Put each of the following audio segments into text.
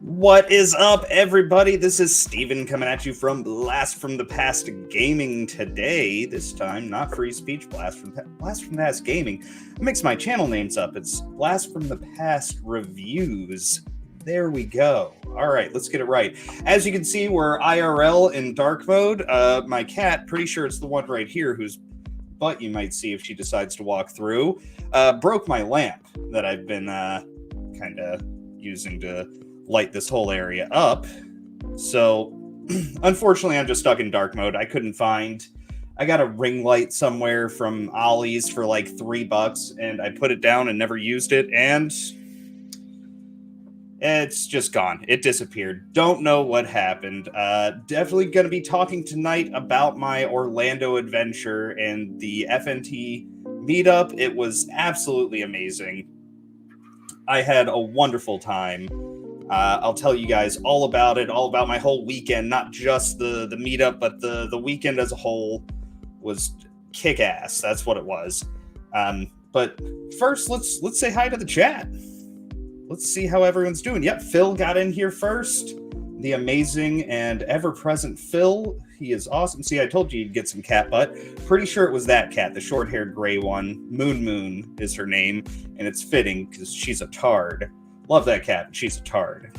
What is up, everybody? This is Steven coming at you from Blast from the Past Gaming today. This time, not free speech, Blast from the Past Gaming. I mix my channel names up. It's Blast from the Past Reviews. There we go. All right, let's get it right. As you can see, we're IRL in dark mode. My cat, pretty sure it's the one right here whose butt you might see if she decides to walk through, broke my lamp that I've been kind of using to light this whole area up. So unfortunately I'm just stuck in dark mode. I got a ring light somewhere from Ollie's for like $3 and I put it down and never used it, and it's just gone. It disappeared. Don't know what happened. Definitely going to be talking tonight about my Orlando adventure and the FNT meetup. It was absolutely amazing. I had a wonderful time. I'll tell you guys all about it, all about my whole weekend, not just the meetup, but the weekend as a whole was kick-ass. That's what it was. But first, let's say hi to the chat. Let's see how everyone's doing. Yep, Phil got in here first. The amazing and ever-present Phil. He is awesome. See, I told you you'd get some cat butt. Pretty sure it was that cat, the short-haired gray one. Moon is her name, and it's fitting because she's a tard. Love that cat, but she's a tard.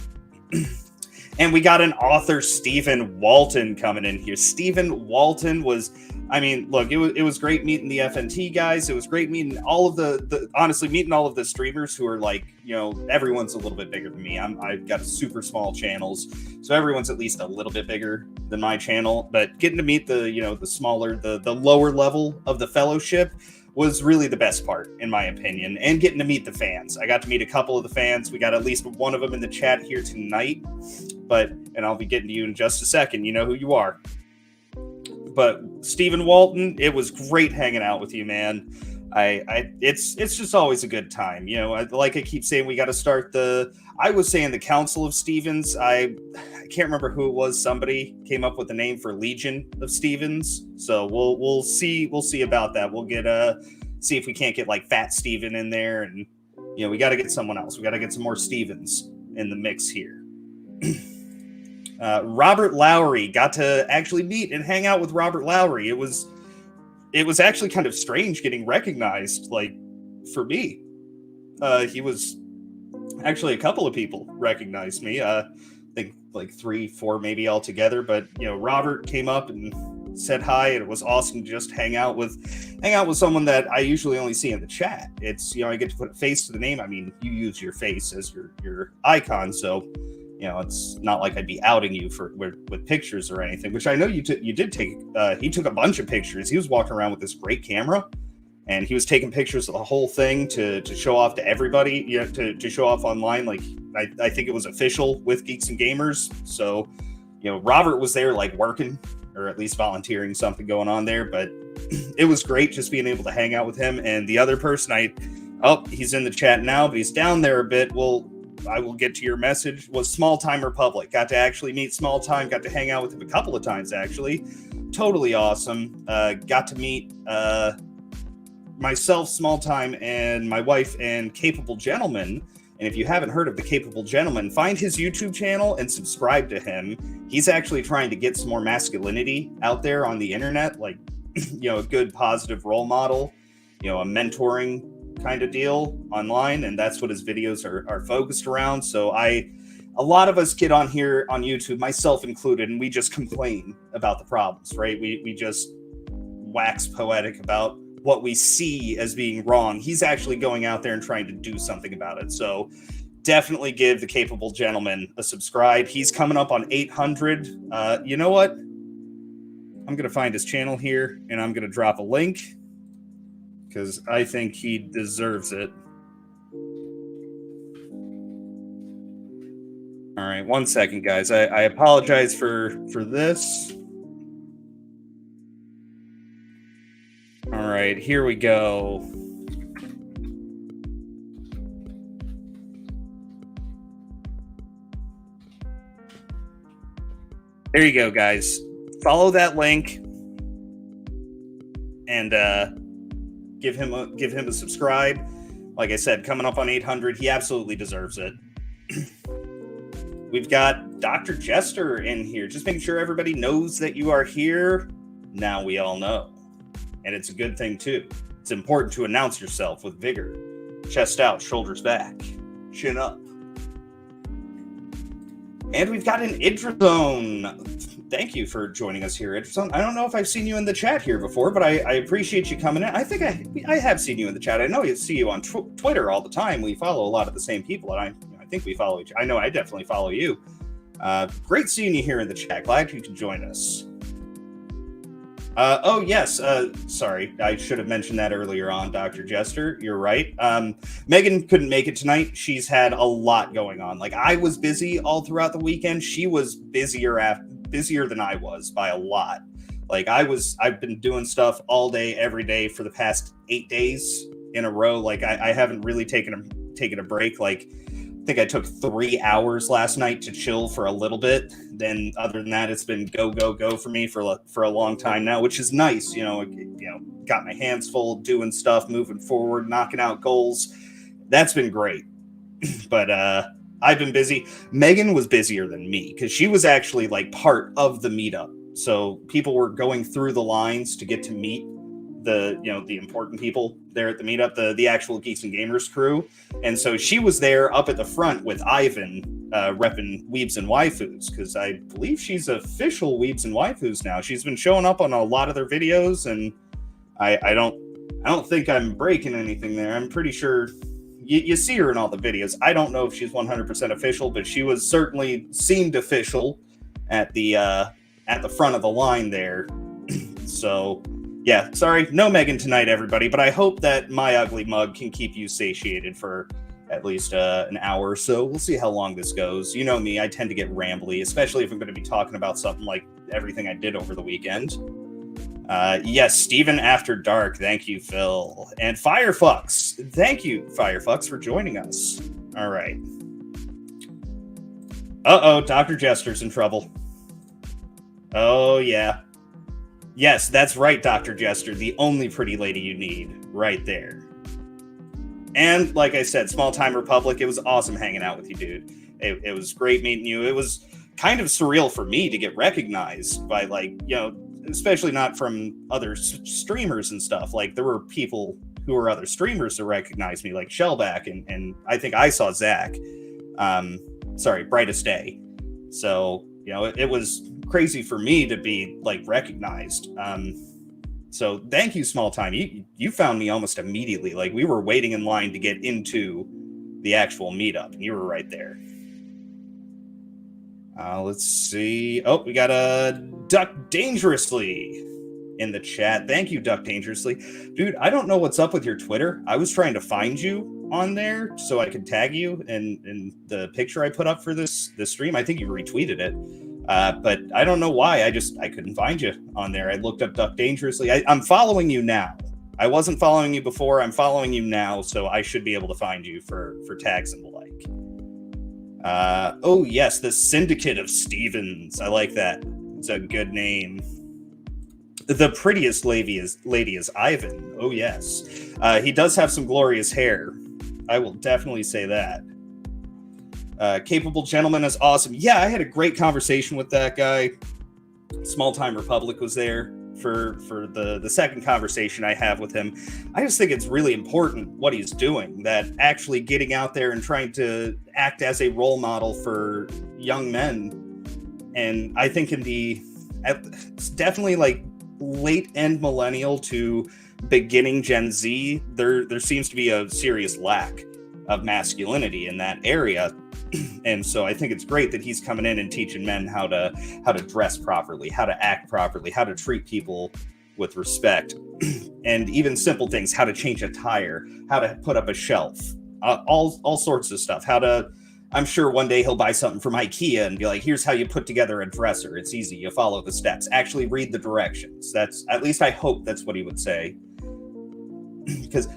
And we got an author, Stephen Walton, coming in here. Stephen Walton was, I mean, look, it was great meeting the FNT guys. It was great meeting all of honestly, meeting all of the streamers who are like, you know, everyone's a little bit bigger than me. I've got super small channels, so everyone's at least a little bit bigger than my channel. But getting to meet the smaller, the lower level of the fellowship was really the best part, in my opinion, and getting to meet the fans. I got to meet a couple of the fans. We got at least one of them in the chat here tonight, and I'll be getting to you in just a second. You know who you are. But Stephen Walton, it was great hanging out with you, man. It's just always a good time. You know, like I keep saying, we got to start I was saying the Council of Stevens. I can't remember who it was. Somebody came up with the name for Legion of Stevens. So we'll see about that. We'll get see if we can't get like Fat Steven in there, and you know, we got to get someone else. We got to get some more Stevens in the mix here. Robert Lowry, got to actually meet and hang out with Robert Lowry. It was actually kind of strange getting recognized, like, for me. He was actually, a couple of people recognized me. I think like 3, 4 maybe altogether. But you know, Robert came up and said hi, and it was awesome to just hang out with someone that I usually only see in the chat. It's, you know, I get to put a face to the name. I mean, you use your face as your icon, so you know, it's not like I'd be outing you with pictures or anything, which I know you did take. He took a bunch of pictures. He was walking around with this great camera, and he was taking pictures of the whole thing to show off to everybody, you know, to show off online. Like, I think it was official with Geeks and Gamers. So, you know, Robert was there like working, or at least volunteering, something going on there. But it was great just being able to hang out with him. And the other person, he's in the chat now, but he's down there a bit. I will get to your message, was Small Time Republic. Got to actually meet Small Time, got to hang out with him a couple of times, actually. Totally awesome. Got to meet myself, Small Time, and my wife and Capable Gentleman. And if you haven't heard of the Capable Gentleman, find his YouTube channel and subscribe to him. He's actually trying to get some more masculinity out there on the internet, like, you know, a good positive role model, you know, a mentoring kind of deal online, and that's what his videos are focused around. So a lot of us get on here on YouTube, myself included, and we just complain about the problems, right? We just wax poetic about what we see as being wrong. He's actually going out there and trying to do something about it. So definitely give the Capable Gentleman a subscribe. He's coming up on 800. You know what? I'm going to find his channel here, and I'm going to drop a link, because I think he deserves it. All right, 1 second, guys. I apologize for this. All right, here we go. There you go, guys. Follow that link and give him a subscribe. Like I said, coming up on 800, he absolutely deserves it. We've got Dr. Jester in here. Just making sure everybody knows that you are here. Now we all know. And it's a good thing, too. It's important to announce yourself with vigor. Chest out, shoulders back, chin up. And we've got an Idrazone. Thank you for joining us here, Idrazone. I don't know if I've seen you in the chat here before, but I appreciate you coming in. I think I have seen you in the chat. I know I see you on Twitter all the time. We follow a lot of the same people, and I think we follow each other. I know I definitely follow you. Great seeing you here in the chat. Glad you can join us. Oh, yes. Sorry, I should have mentioned that earlier on, Dr. Jester. You're right. Megan couldn't make it tonight. She's had a lot going on. Like, I was busy all throughout the weekend. She was busier than I was by a lot. Like, I've been doing stuff all day, every day for the past 8 days in a row. Like, I haven't really taken a break. Like, I think I took 3 hours last night to chill for a little bit. Then other than that, it's been go, go, go for me for a long time now, which is nice. Got my hands full doing stuff, moving forward, knocking out goals. That's been great. But I've been busy. Megan was busier than me because she was actually like part of the meetup. So people were going through the lines to get to meet the important people there at the meetup, the actual Geeks and Gamers crew. And so she was there up at the front with Ivan, repping Weebs and Waifus, because I believe she's official Weebs and Waifus now. She's been showing up on a lot of their videos, and I don't think I'm breaking anything there. I'm pretty sure you see her in all the videos. I don't know if she's 100% official, but she was certainly seemed official at the front of the line there. So yeah, sorry, no Megan tonight, everybody, but I hope that my ugly mug can keep you satiated for at least an hour or so. We'll see how long this goes. You know me, I tend to get rambly, especially if I'm going to be talking about something like everything I did over the weekend. Yes, Steven After Dark, thank you, Phil. And Firefox, thank you, Firefox, for joining us. All right. Uh-oh, Dr. Jester's in trouble. Oh, yeah. Yes, that's right, Dr. Jester, the only pretty lady you need, right there. And like I said, Small Time Republic, it was awesome hanging out with you, dude. It was great meeting you. It was kind of surreal for me to get recognized by, especially not from other streamers and stuff. Like, there were people who were other streamers that recognized me, like Shellback, and I think I saw Zach. Brightest Day. So, it was crazy for me to be recognized. So thank you, Small Time. You found me almost immediately. Like, we were waiting in line to get into the actual meetup, and you were right there. Let's see. Oh, we got a Duck Dangerously in the chat. Thank you, Duck Dangerously. Dude, I don't know what's up with your Twitter. I was trying to find you on there so I could tag you in the picture I put up for this stream. I think you retweeted it. But I don't know why. I couldn't find you on there. I looked up Duck Dangerously. I'm following you now. I wasn't following you before. I'm following you now, so I should be able to find you for tags and the like. Oh, yes, the Syndicate of Stevens. I like that. It's a good name. The prettiest lady is Ivan. Oh, yes. He does have some glorious hair. I will definitely say that. Capable Gentleman is awesome. Yeah, I had a great conversation with that guy. Small Time Republic was there for the second conversation I have with him. I just think it's really important what he's doing, that actually getting out there and trying to act as a role model for young men. And I think it's definitely late end millennial to beginning Gen Z, there seems to be a serious lack of masculinity in that area. And so I think it's great that he's coming in and teaching men how to dress properly, how to act properly, how to treat people with respect, and even simple things, how to change a tire, how to put up a shelf, all sorts of stuff. I'm sure one day he'll buy something from IKEA and be like, here's how you put together a dresser. It's easy. You follow the steps. Actually read the directions. That's, at least I hope that's what he would say. Because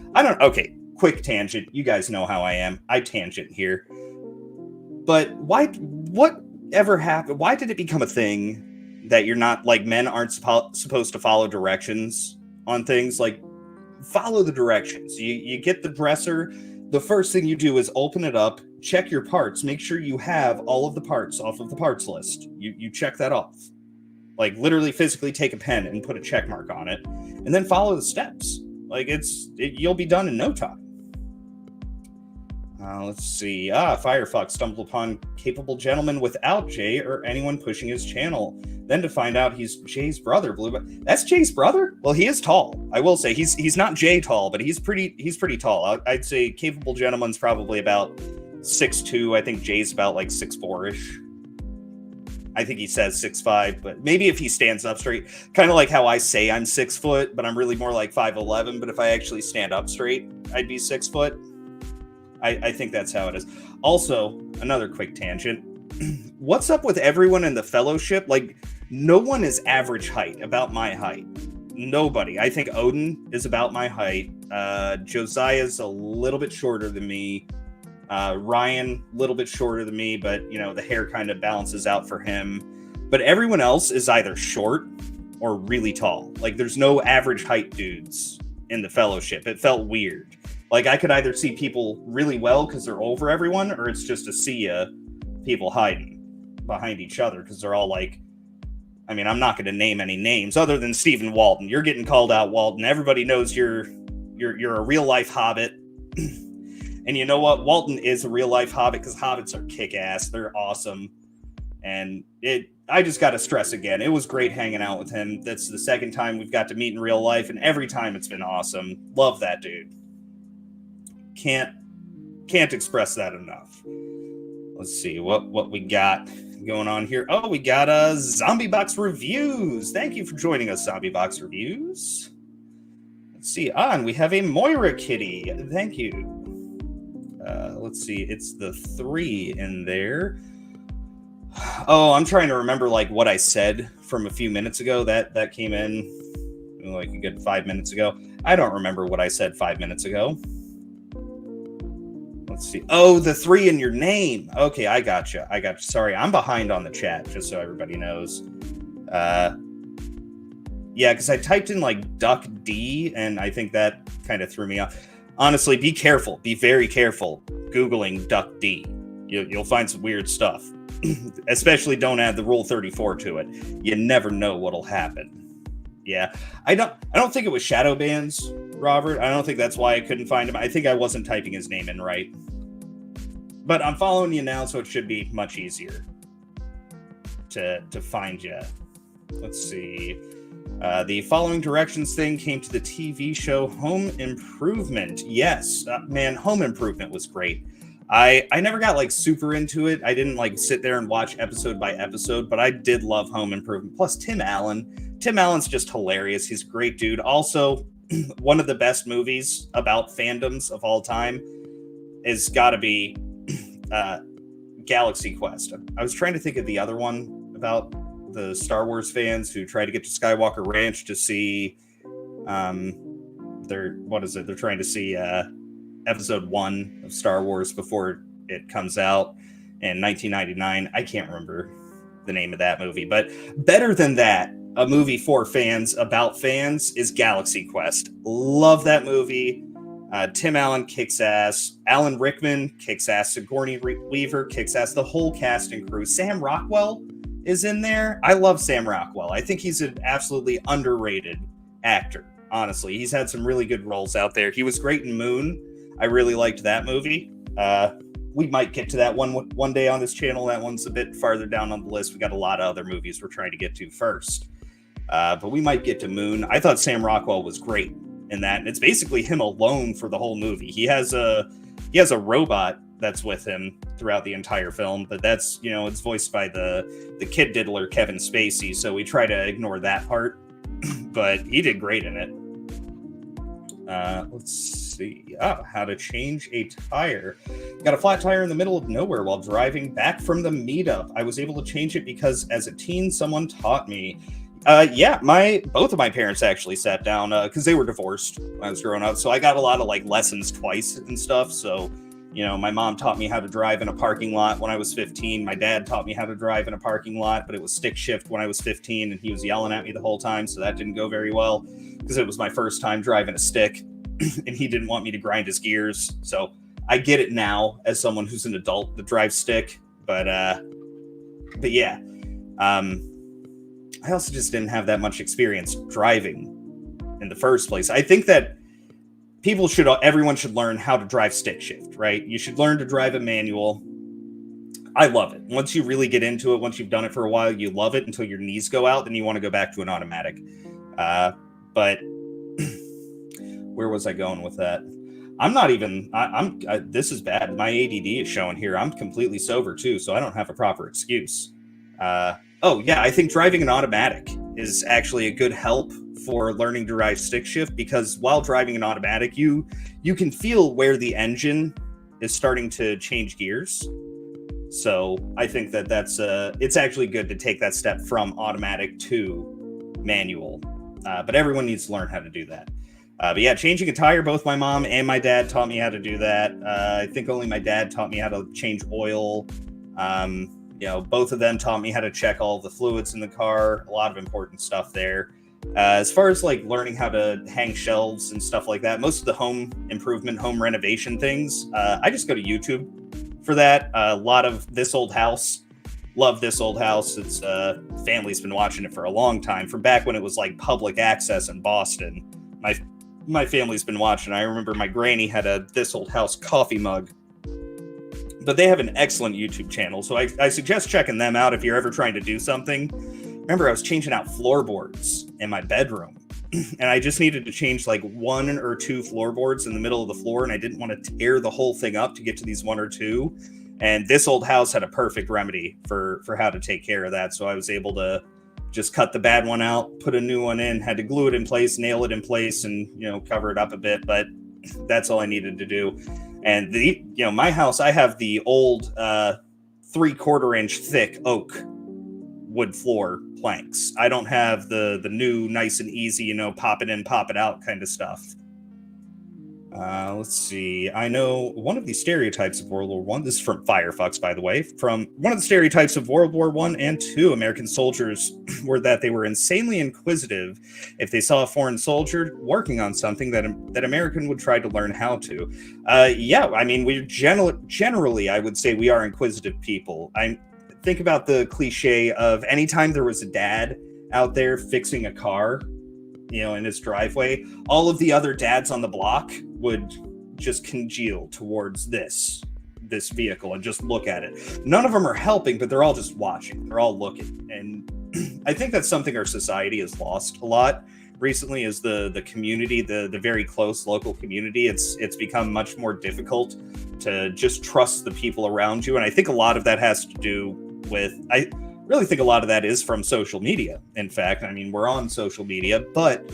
okay, quick tangent. You guys know how I am. I tangent here. But what ever happened? Why did it become a thing that you're not, men aren't supposed to follow directions on things? Follow the directions. You get the dresser. The first thing you do is open it up, check your parts. Make sure you have all of the parts off of the parts list. You check that off. Like, literally physically take a pen and put a check mark on it, and then follow the steps. Like, you'll be done in no time. Let's see. Firefox stumbled upon capable gentleman without Jay or anyone pushing his channel. Then to find out he's Jay's brother. That's Jay's brother? Well, he is tall. I will say he's not Jay tall, but he's pretty tall. I'd say capable gentleman's probably about 6'2". I think Jay's about like 6'4"-ish. I think he says 6'5", but maybe if he stands up straight, kind of like how I say I'm 6 foot, but I'm really more like 5'11". But if I actually stand up straight, I'd be 6 foot. I think that's how it is. Also, another quick tangent. What's up with everyone in the fellowship? Like, no one is average height, about my height. Nobody. I think Odin is about my height. Josiah's a little bit shorter than me. Ryan, a little bit shorter than me, but, you know, the hair kind of balances out for him. But everyone else is either short or really tall. Like, there's no average height dudes in the fellowship. It felt weird. Like, I could either see people really well because they're over everyone, or it's just to see people hiding behind each other because they're all like, I mean, I'm not going to name any names other than Stephen Walton. You're getting called out, Walton. Everybody knows you're a real life hobbit. And you know what? Walton is a real life hobbit because hobbits are kick ass. They're awesome. And I just got to stress again, it was great hanging out with him. That's the second time we've got to meet in real life, and every time it's been awesome. Love that dude. Can't express that enough. Let's see what we got going on here. Oh, we got Zombie Box Reviews. Thank you for joining us, Zombie Box Reviews. Let's see. And we have a Moira kitty. Thank you. Let's see. It's the 3 in there. Oh, I'm trying to remember like what I said from a few minutes ago. That came in like a good 5 minutes ago. I don't remember what I said 5 minutes ago. Let's see. Oh, the 3 in your name. Okay, I gotcha. Sorry, I'm behind on the chat, just so everybody knows. Yeah, because I typed in like Duck D, and I think that kind of threw me off. Honestly, be careful. Be very careful Googling Duck D. You'll find some weird stuff. Especially don't add the Rule 34 to it. You never know what'll happen. Yeah, I don't think it was shadow bans, Robert. I don't think that's why I couldn't find him. I think I wasn't typing his name in right. But I'm following you now, so it should be much easier to find you. Let's see. The following directions thing came to the TV show Home Improvement. Yes, man, Home Improvement was great. I never got like super into it. I didn't like sit there and watch episode by episode, but I did love Home Improvement. Plus Tim Allen. Tim Allen's just hilarious. He's a great dude. Also, one of the best movies about fandoms of all time is got to be Galaxy Quest. I was trying to think of the other one about the Star Wars fans who try to get to Skywalker Ranch to see they're trying to see episode 1 of Star Wars before it comes out in 1999. I can't remember the name of that movie, but better than that, a movie for fans about fans is Galaxy Quest. Love that movie. Tim Allen kicks ass. Alan Rickman kicks ass. Sigourney Weaver kicks ass. The whole cast and crew. Sam Rockwell is in there. I love Sam Rockwell. I think he's an absolutely underrated actor. Honestly, he's had some really good roles out there. He was great in Moon. I really liked that movie. We might get to that one day on this channel. That one's a bit farther down on the list. We got a lot of other movies we're trying to get to first. But we might get to Moon. I thought Sam Rockwell was great in that. And it's basically him alone for the whole movie. He has a robot that's with him throughout the entire film, but that's, it's voiced by the kid diddler Kevin Spacey. So we try to ignore that part, but he did great in it. Let's see. How to change a tire. Got a flat tire in the middle of nowhere while driving back from the meetup. I was able to change it because as a teen, someone taught me. Yeah, both of my parents actually sat down because they were divorced when I was growing up. So I got a lot of like lessons twice and stuff. So, my mom taught me how to drive in a parking lot when I was 15. My dad taught me how to drive in a parking lot, but it was stick shift when I was 15 and he was yelling at me the whole time. So that didn't go very well because it was my first time driving a stick and he didn't want me to grind his gears. So I get it now as someone who's an adult that drives stick, but yeah. I also just didn't have that much experience driving in the first place. I think that everyone should learn how to drive stick shift, right? You should learn to drive a manual. I love it. Once you really get into it, once you've done it for a while, you love it until your knees go out, then you want to go back to an automatic. But where was I going with that? I'm not even, this is bad. My ADD is showing here. I'm completely sober too, so I don't have a proper excuse. Oh yeah, I think driving an automatic is actually a good help for learning to drive stick shift, because while driving an automatic, you can feel where the engine is starting to change gears. So I think that it's actually good to take that step from automatic to manual. But everyone needs to learn how to do that. But yeah, changing a tire, both my mom and my dad taught me how to do that. I think only my dad taught me how to change oil. Both of them taught me how to check all of the fluids in the car. A lot of important stuff there. As far as like learning how to hang shelves and stuff like that, most of the home improvement, home renovation things, I just go to YouTube for that. A lot of This Old House. Love This Old House. It's family's been watching it for a long time, from back when it was like public access in Boston. My family's been watching. I remember my granny had a This Old House coffee mug. But they have an excellent YouTube channel, so I suggest checking them out if you're ever trying to do something. Remember, I was changing out floorboards in my bedroom, and I just needed to change like 1 or 2 floorboards in the middle of the floor, and I didn't want to tear the whole thing up to get to these 1 or 2. And This Old House had a perfect remedy for how to take care of that, so I was able to just cut the bad one out, put a new one in, had to glue it in place, nail it in place, and cover it up a bit, but that's all I needed to do. And my house, I have the old 3/4 inch thick oak wood floor planks. I don't have the new nice and easy, pop it in, pop it out kind of stuff. Let's see. I know one of the stereotypes of World War I, this is from Firefox, by the way, from one of the stereotypes of World War I and II American soldiers were that they were insanely inquisitive if they saw a foreign soldier working on something that American would try to learn how to. Yeah, I mean, we're generally, I would say we are inquisitive people. I think about the cliche of anytime there was a dad out there fixing a car, in his driveway, all of the other dads on the block would just congeal towards this vehicle and just look at it. None of them are helping, but they're all just watching. They're all looking. And I think that's something our society has lost a lot recently, is the community, the very close local community. It's become much more difficult to just trust the people around you. And I think a lot of that has to do with, I really think a lot of that is from social media. In fact, I mean, we're on social media, but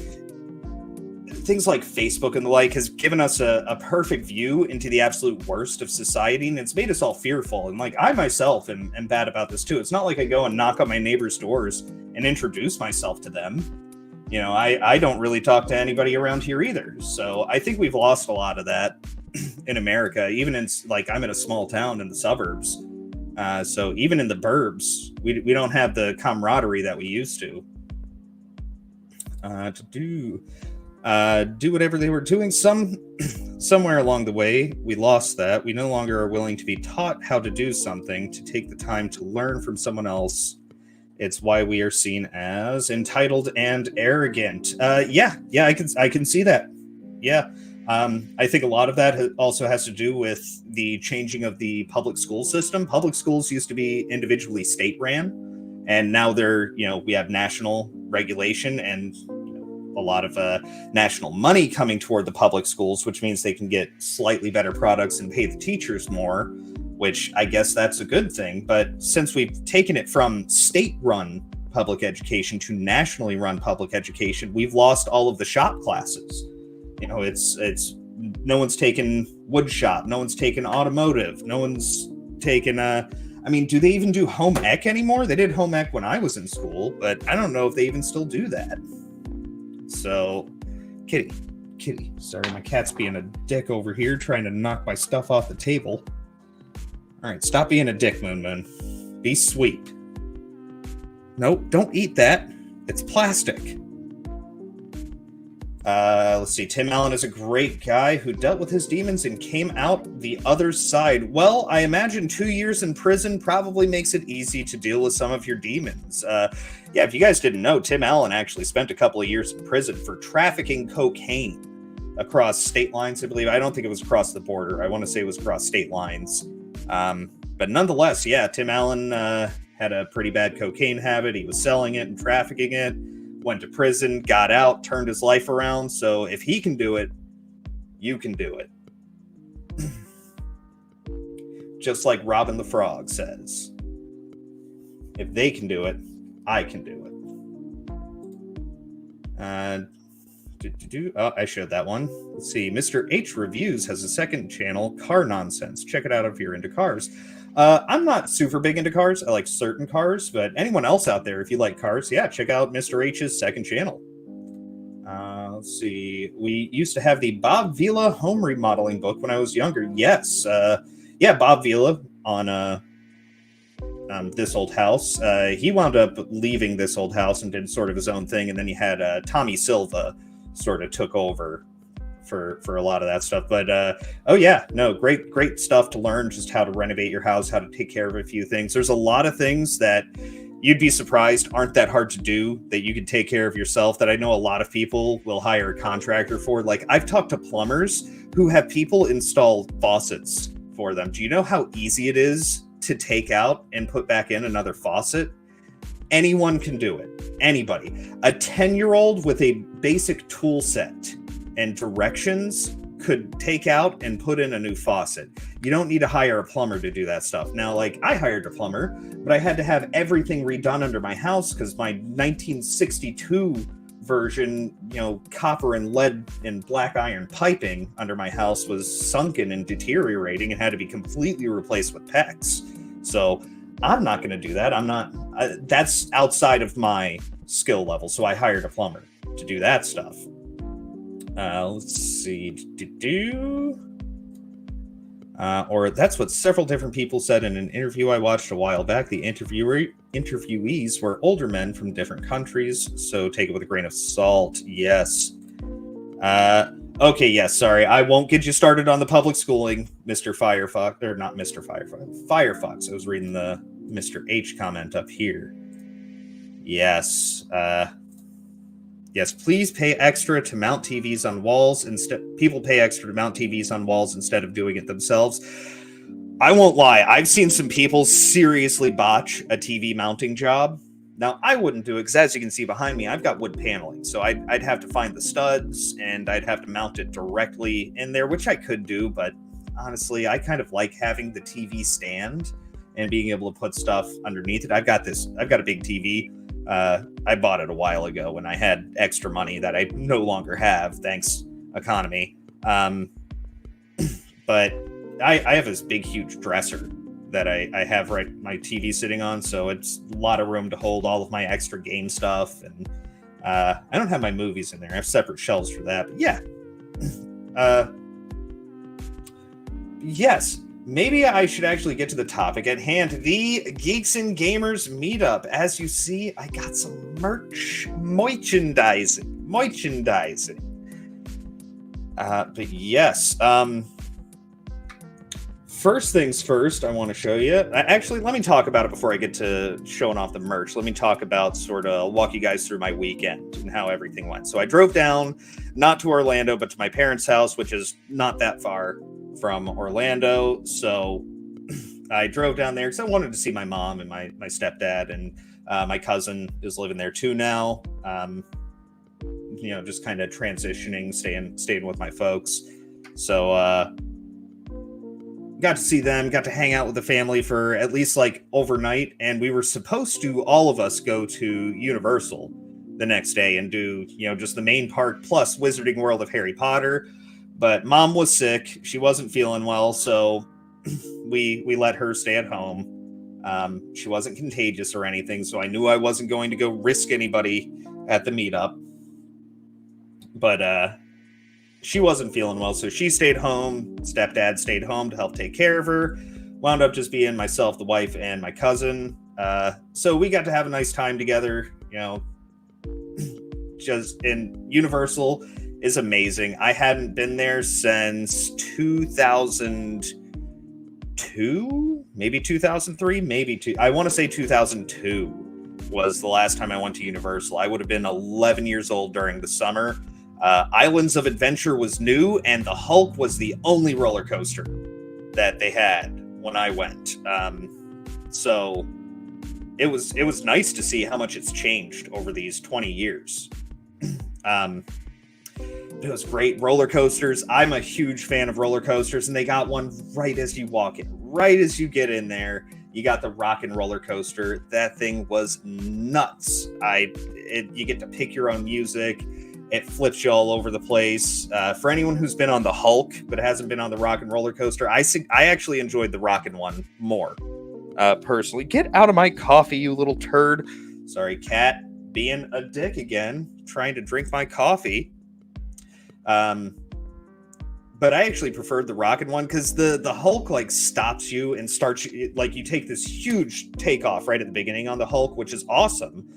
things like Facebook and the like has given us a perfect view into the absolute worst of society, and it's made us all fearful. And like, I myself am bad about this too. It's not like I go and knock on my neighbors' doors and introduce myself to them. I don't really talk to anybody around here either. So I think we've lost a lot of that in America, even in, like, I'm in a small town in the suburbs. So even in the burbs, we don't have the camaraderie that we used to do whatever they were doing. Somewhere along the way, we lost that. We no longer are willing to be taught how to do something, to take the time to learn from someone else. It's why we are seen as entitled and arrogant. Yeah, I can see that. Yeah. I think a lot of that also has to do with the changing of the public school system. Public schools used to be individually state ran, and now we have national regulation and a lot of national money coming toward the public schools, which means they can get slightly better products and pay the teachers more, which I guess that's a good thing. But since we've taken it from state-run public education to nationally run public education, we've lost all of the shop classes. It's no one's taken wood shop, no one's taken automotive, no one's taken do they even do home ec anymore? They did home ec when I was in school, but I don't know if they even still do that. So, Kitty, sorry, my cat's being a dick over here trying to knock my stuff off the table. All right, stop being a dick, Moon. Be sweet. Nope, don't eat that. It's plastic. Let's see. Tim Allen is a great guy who dealt with his demons and came out the other side. Well, I imagine 2 years in prison probably makes it easy to deal with some of your demons. Yeah, if you guys didn't know, Tim Allen actually spent a couple of years in prison for trafficking cocaine across state lines, I believe. I don't think it was across the border. I want to say it was across state lines. But nonetheless, yeah, Tim Allen had a pretty bad cocaine habit. He was selling it and trafficking it, went to prison, got out, turned his life around. So if he can do it, you can do it. Just like Robin the Frog says, if they can do it, I can do it. Oh, I showed that one. Let's see. Mr. H Reviews has a second channel, Car Nonsense. Check it out if you're into cars. I'm not super big into cars. I like certain cars, but anyone else out there, if you like cars, yeah, check out Mr. H's second channel. Let's see. We used to have the Bob Vila home remodeling book when I was younger. Yes. Yeah, Bob Vila on This Old House. He wound up leaving This Old House and did sort of his own thing, and then you had Tommy Silva sort of took over for a lot of that stuff. But oh yeah, no, great stuff to learn, just how to renovate your house, how to take care of a few things. There's a lot of things that you'd be surprised aren't that hard to do that you can take care of yourself, that I know a lot of people will hire a contractor for. Like, I've talked to plumbers who have people install faucets for them. Do you know how easy it is to take out and put back in another faucet? Anyone can do it. Anybody. A 10-year-old with a basic tool set and directions could take out and put in a new faucet. You don't need to hire a plumber to do that stuff. Now, like, I hired a plumber, but I had to have everything redone under my house because my 1962 version, copper and lead and black iron piping under my house was sunken and deteriorating and had to be completely replaced with PEX. So I'm not going to do that. That's outside of my skill level. So I hired a plumber to do that stuff. Let's see. Or that's what several different people said in an interview I watched a while back. The interviewees were older men from different countries, so take it with a grain of salt. Yes. Okay, yes, sorry. I won't get you started on the public schooling, Mr. Firefox. Or not Mr. Firefox. Firefox. I was reading the Mr. H comment up here. Yes. Yes, please pay extra to mount TVs on walls. People pay extra to mount TVs on walls instead of doing it themselves. I won't lie. I've seen some people seriously botch a TV mounting job. Now, I wouldn't do it because, as you can see behind me, I've got wood paneling. So I'd have to find the studs and I'd have to mount it directly in there, which I could do. But honestly, I kind of like having the TV stand and being able to put stuff underneath it. I've got a big TV. I bought it a while ago when I had extra money that I no longer have, thanks economy. But I have this big, huge dresser that I have my TV sitting on, so it's a lot of room to hold all of my extra game stuff. And I don't have my movies in there. I have separate shelves for that. But yeah. Yes. Maybe I should actually get to the topic at hand, the Geeks and Gamers Meetup. As you see, I got some merchandising. But yes, first things first, I want to show you. Actually, let me talk about it before I get to showing off the merch. Let me talk about walk you guys through my weekend and how everything went. So I drove down, not to Orlando, but to my parents' house, which is not that far from Orlando. So I drove down there because I wanted to see my mom and my stepdad, and my cousin is living there too now. Just kind of transitioning, staying with my folks. So got to see them, got to hang out with the family for at least like overnight, and we were supposed to, all of us, go to Universal the next day and do just the main park plus Wizarding World of Harry Potter. But mom was sick. She wasn't feeling well, so we let her stay at home. She wasn't contagious or anything, so I knew I wasn't going to go risk anybody at the meetup. But she wasn't feeling well, so she stayed home. Stepdad stayed home to help take care of her. Wound up just being myself, the wife, and my cousin. So we got to have a nice time together, just in Universal. is amazing. I hadn't been there since 2002, maybe 2003, maybe two. I want to say 2002 was the last time I went to Universal. I would have been 11 years old during the summer. Islands of Adventure was new, and the Hulk was the only roller coaster that they had when I went. So it was nice to see how much it's changed over these 20 years. It was great. Roller coasters. I'm a huge fan of roller coasters, and they got one right as you walk in. Right as you get in there, you got the Rockin' Roller Coaster. That thing was nuts. You get to pick your own music. It flips you all over the place. For anyone who's been on the Hulk but hasn't been on the Rockin' Roller Coaster, I actually enjoyed the Rockin' one more. Personally, get out of my coffee, you little turd. Sorry, cat, being a dick again, trying to drink my coffee. But I actually preferred the Rockin' one because the Hulk like stops you and starts like you take this huge takeoff right at the beginning on the Hulk, which is awesome.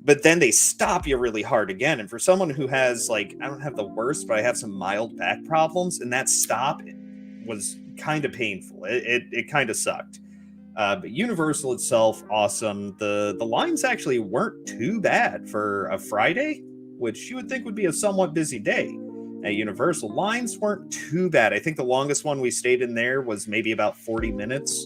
But then they stop you really hard again. And for someone who has like, I don't have the worst, but I have some mild back problems, and that stop was kind of painful. It kind of sucked. But Universal itself, awesome. The lines actually weren't too bad for a Friday, which you would think would be a somewhat busy day. At Universal, lines weren't too bad. I think the longest one we stayed in there was maybe about 40 minutes.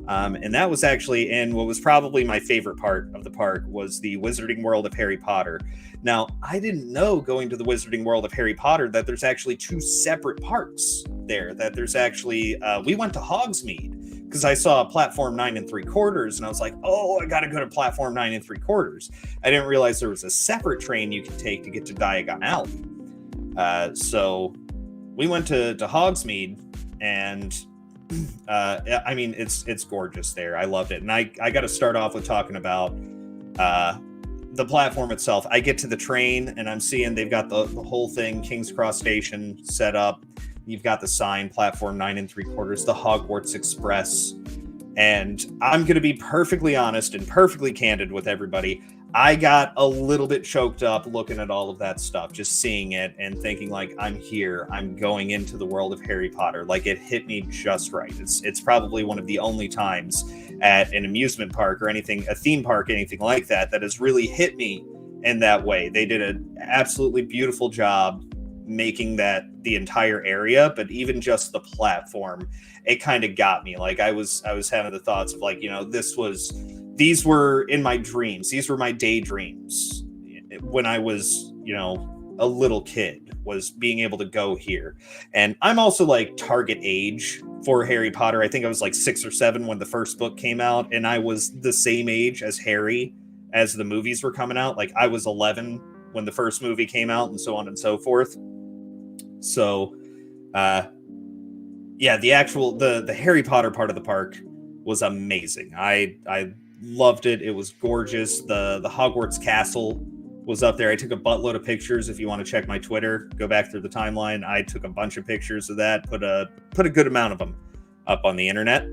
And that was actually in what was probably my favorite part of the park was the Wizarding World of Harry Potter. Now, I didn't know going to the Wizarding World of Harry Potter that there's actually two separate parks there. That there's actually, we went to Hogsmeade because I saw platform 9 3/4 and I was like, oh, I got to go to platform 9 3/4. I didn't realize there was a separate train you could take to get to Diagon Alley. So we went to Hogsmeade, and I mean, it's gorgeous there. I loved it. And I got to start off with talking about the platform itself. I get to the train and I'm seeing they've got the whole thing, King's Cross Station set up. You've got the sign, platform 9 3/4, the Hogwarts Express. And I'm going to be perfectly honest and perfectly candid with everybody. I got a little bit choked up looking at all of that stuff, just seeing it and thinking like, I'm here, I'm going into the world of Harry Potter. Like, it hit me just right. It's probably one of the only times at an amusement park or anything, a theme park, anything like that, that has really hit me in that way. They did an absolutely beautiful job making that the entire area, but even just the platform, it kind of got me. Like, I was having the thoughts of like, you know, these were in my dreams. These were my daydreams when I was, you know, a little kid, was being able to go here. And I'm also like target age for Harry Potter. I think I was like 6 or 7 when the first book came out, and I was the same age as Harry as the movies were coming out. Like, I was 11 when the first movie came out, and so on and so forth. So, yeah, the Harry Potter part of the park was amazing. I loved it. It was gorgeous. The Hogwarts Castle was up there. I took a buttload of pictures. If you want to check my Twitter, go back through the timeline. I took a bunch of pictures of that, put a good amount of them up on the internet.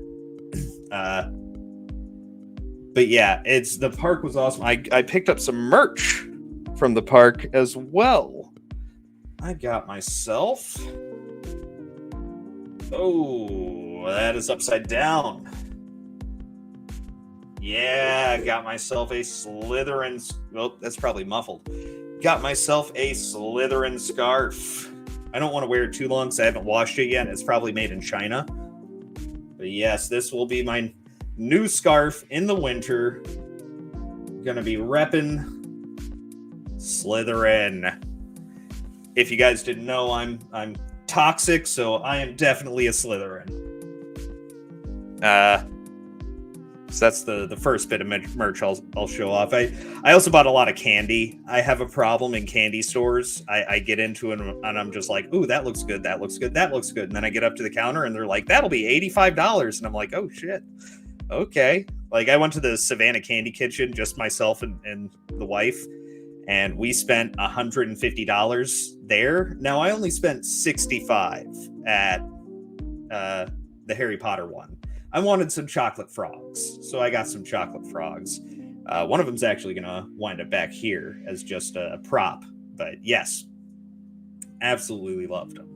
But yeah, the park was awesome. I picked up some merch from the park as well. I got myself, oh, that is upside down. Yeah, I got myself a Slytherin. Well, that's probably muffled. Got myself a Slytherin scarf. I don't want to wear it too long because I haven't washed it yet. It's probably made in China. But yes, this will be my new scarf in the winter. Gonna be repping Slytherin. If you guys didn't know, I'm toxic, so I am definitely a Slytherin. So that's the first bit of merch I'll show off. I also bought a lot of candy. I have a problem in candy stores. I get into it and I'm just like, ooh, that looks good, that looks good, that looks good. And then I get up to the counter and they're like, that'll be $85. And I'm like, oh shit. Okay. Like, I went to the Savannah Candy Kitchen, just myself and the wife, and we spent $150 there. Now, I only spent $65 at the Harry Potter one. I wanted some chocolate frogs, so I got some chocolate frogs. One of them's actually going to wind up back here as just a prop. But yes, Absolutely loved them.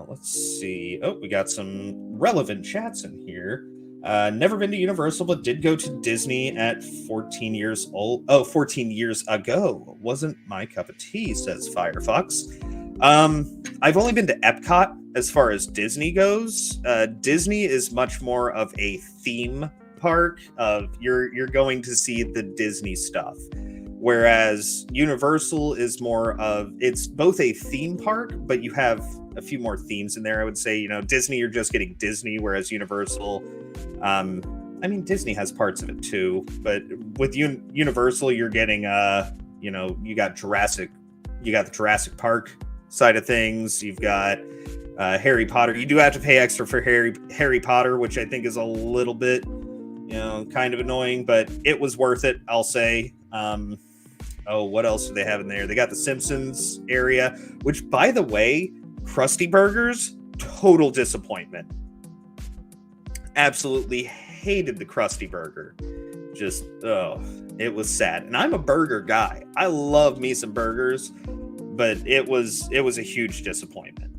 Let's see. Oh, we got some relevant chats in here. Never been to Universal, but did go to Disney at 14 years old. Oh, 14 years ago. Wasn't my cup of tea, says Firefox. I've only been to Epcot as far as Disney goes. Disney is much more of a theme park of you're going to see the Disney stuff. Whereas Universal is more of, it's both a theme park, but you have a few more themes in there. I would say, Disney, you're just getting Disney, whereas Universal, Disney has parts of it too, but with Universal, you're getting, you got the Jurassic Park side of things. You've got Harry Potter. You do have to pay extra for Harry Potter, which I think is a little bit, kind of annoying, but it was worth it, I'll say. What else do they have in there? They got the Simpsons area, which, by the way, Krusty Burgers, total disappointment. Absolutely hated the Krusty Burger. Just, it was sad. And I'm a burger guy. I love me some burgers, but it was a huge disappointment.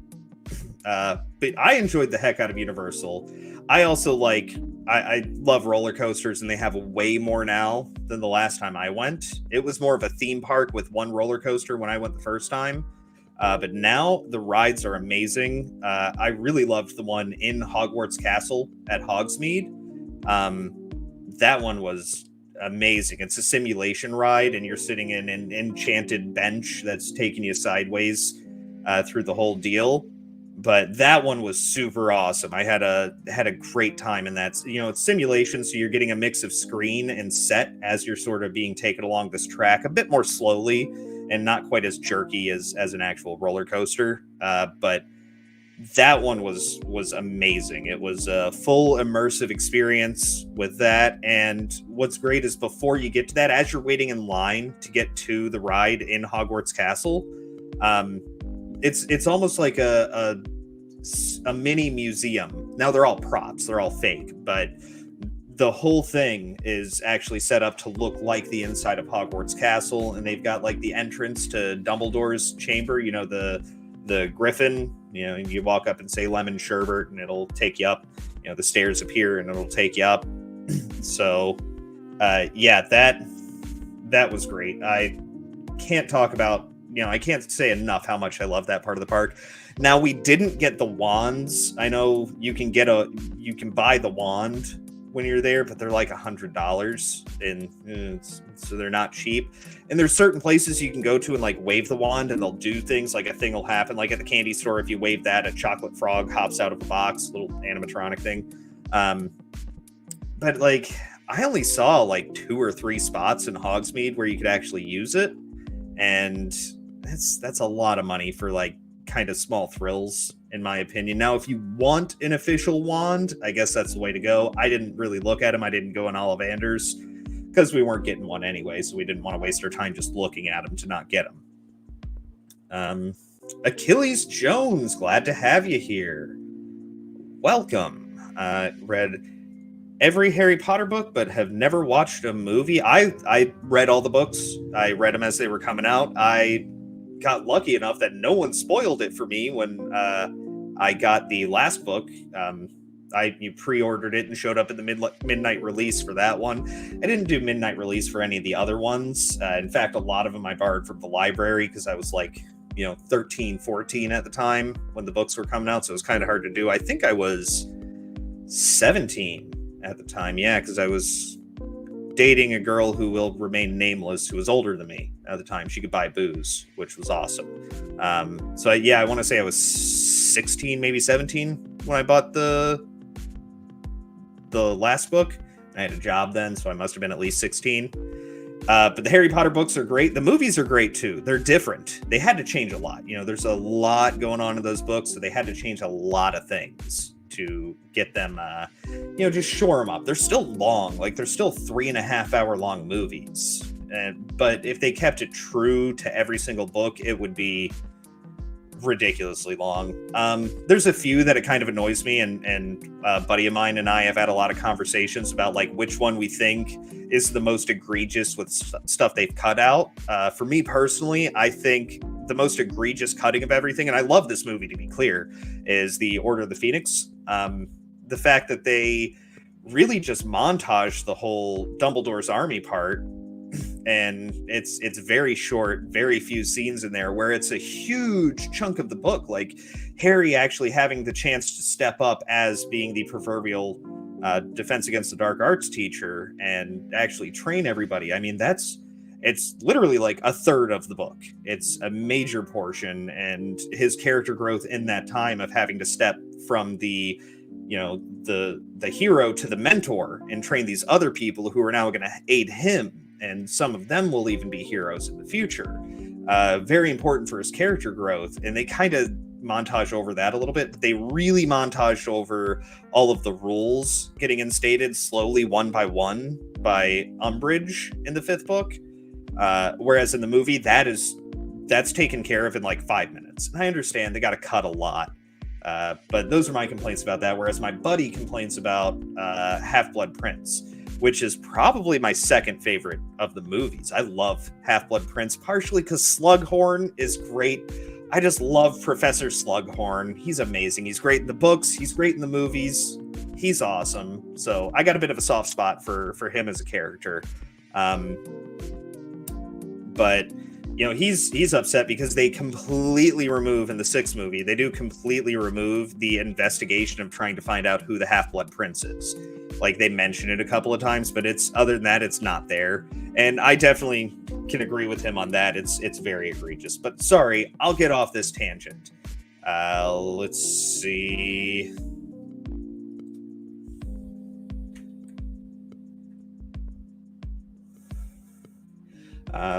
But I enjoyed the heck out of Universal. I also I love roller coasters, and they have way more now than the last time I went. It was more of a theme park with one roller coaster when I went the first time. But now the rides are amazing. I really loved the one in Hogwarts Castle at Hogsmeade. That one was amazing. It's a simulation ride, and you're sitting in an enchanted bench that's taking you sideways through the whole deal. But that one was super awesome. I had a great time in that. It's simulation, so you're getting a mix of screen and set as you're sort of being taken along this track a bit more slowly and not quite as jerky as an actual roller coaster. But that one was amazing. It was a full immersive experience with that. And what's great is before you get to that, as you're waiting in line to get to the ride in Hogwarts Castle, it's almost like a mini museum. Now they're all props, they're all fake, but the whole thing is actually set up to look like the inside of Hogwarts Castle, and they've got like the entrance to Dumbledore's chamber, the griffin, you walk up and say lemon sherbet and it'll take you up, the stairs appear and it'll take you up. So that was great. I can't talk about, I can't say enough how much I love that part of the park. Now, we didn't get the wands. I know you can buy the wand when you're there, but they're like $100, and so they're not cheap. And there's certain places you can go to and like wave the wand, and they'll do things, like a thing will happen. Like at the candy store, if you wave that, a chocolate frog hops out of a box, little animatronic thing. But like, I only saw like 2 or 3 spots in Hogsmeade where you could actually use it, and that's a lot of money for like kind of small thrills, in my opinion. Now, if you want an official wand, I guess that's the way to go. I didn't really look at them. I didn't go in Ollivander's because we weren't getting one anyway, so we didn't want to waste our time just looking at them to not get them. Achilles Jones, glad to have you here. Welcome. Read every Harry Potter book, but have never watched a movie. I read all the books. I read them as they were coming out. I got lucky enough that no one spoiled it for me when I got the last book. You pre-ordered it and showed up at the midnight release for that one. I didn't do midnight release for any of the other ones. In fact, a lot of them I borrowed from the library because I was like, 13, 14 at the time when the books were coming out. So it was kind of hard to do. I think I was 17 at the time. Yeah, because I was dating a girl who will remain nameless, who was older than me at the time. She could buy booze, which was awesome. I want to say I was 16, maybe 17 when I bought the last book. I had a job then, so I must have been at least 16. But the Harry Potter books are great. The movies are great too. They're different. They had to change a lot. There's a lot going on in those books, so they had to change a lot of things to get them, just shore them up. They're still long. Like, they're still 3.5 hour long movies. But if they kept it true to every single book, it would be ridiculously long. There's a few that it kind of annoys me, and a buddy of mine and I have had a lot of conversations about like which one we think is the most egregious with stuff they've cut out. For me personally, I think the most egregious cutting of everything, and I love this movie, to be clear, is the Order of the Phoenix. The fact that they really just montage the whole Dumbledore's army part, and it's very short, very few scenes in there, where it's a huge chunk of the book, like Harry actually having the chance to step up as being the proverbial Defense Against the Dark Arts teacher and actually train everybody. I mean, it's literally like a third of the book. It's a major portion, and his character growth in that time of having to step from the hero to the mentor and train these other people who are now going to aid him, and some of them will even be heroes in the future. Very important for his character growth, and they kind of montage over that a little bit, but they really montaged over all of the rules getting instated slowly one by one by Umbridge in the 5th book, whereas in the movie that's taken care of in like 5 minutes. And I understand they got to cut a lot, but those are my complaints about that, whereas my buddy complains about Half-Blood Prince, which is probably my second favorite of the movies. I love Half-Blood Prince, partially because Slughorn is great. I just love Professor Slughorn. He's amazing. He's great in the books. He's great in the movies. He's awesome. So I got a bit of a soft spot for him as a character. But he's upset because they completely remove, in the 6th movie, they do completely remove the investigation of trying to find out who the Half-Blood Prince is. Like, they mention it a couple of times, but other than that, it's not there. And I definitely can agree with him on that. It's very egregious. But sorry, I'll get off this tangent. Let's see.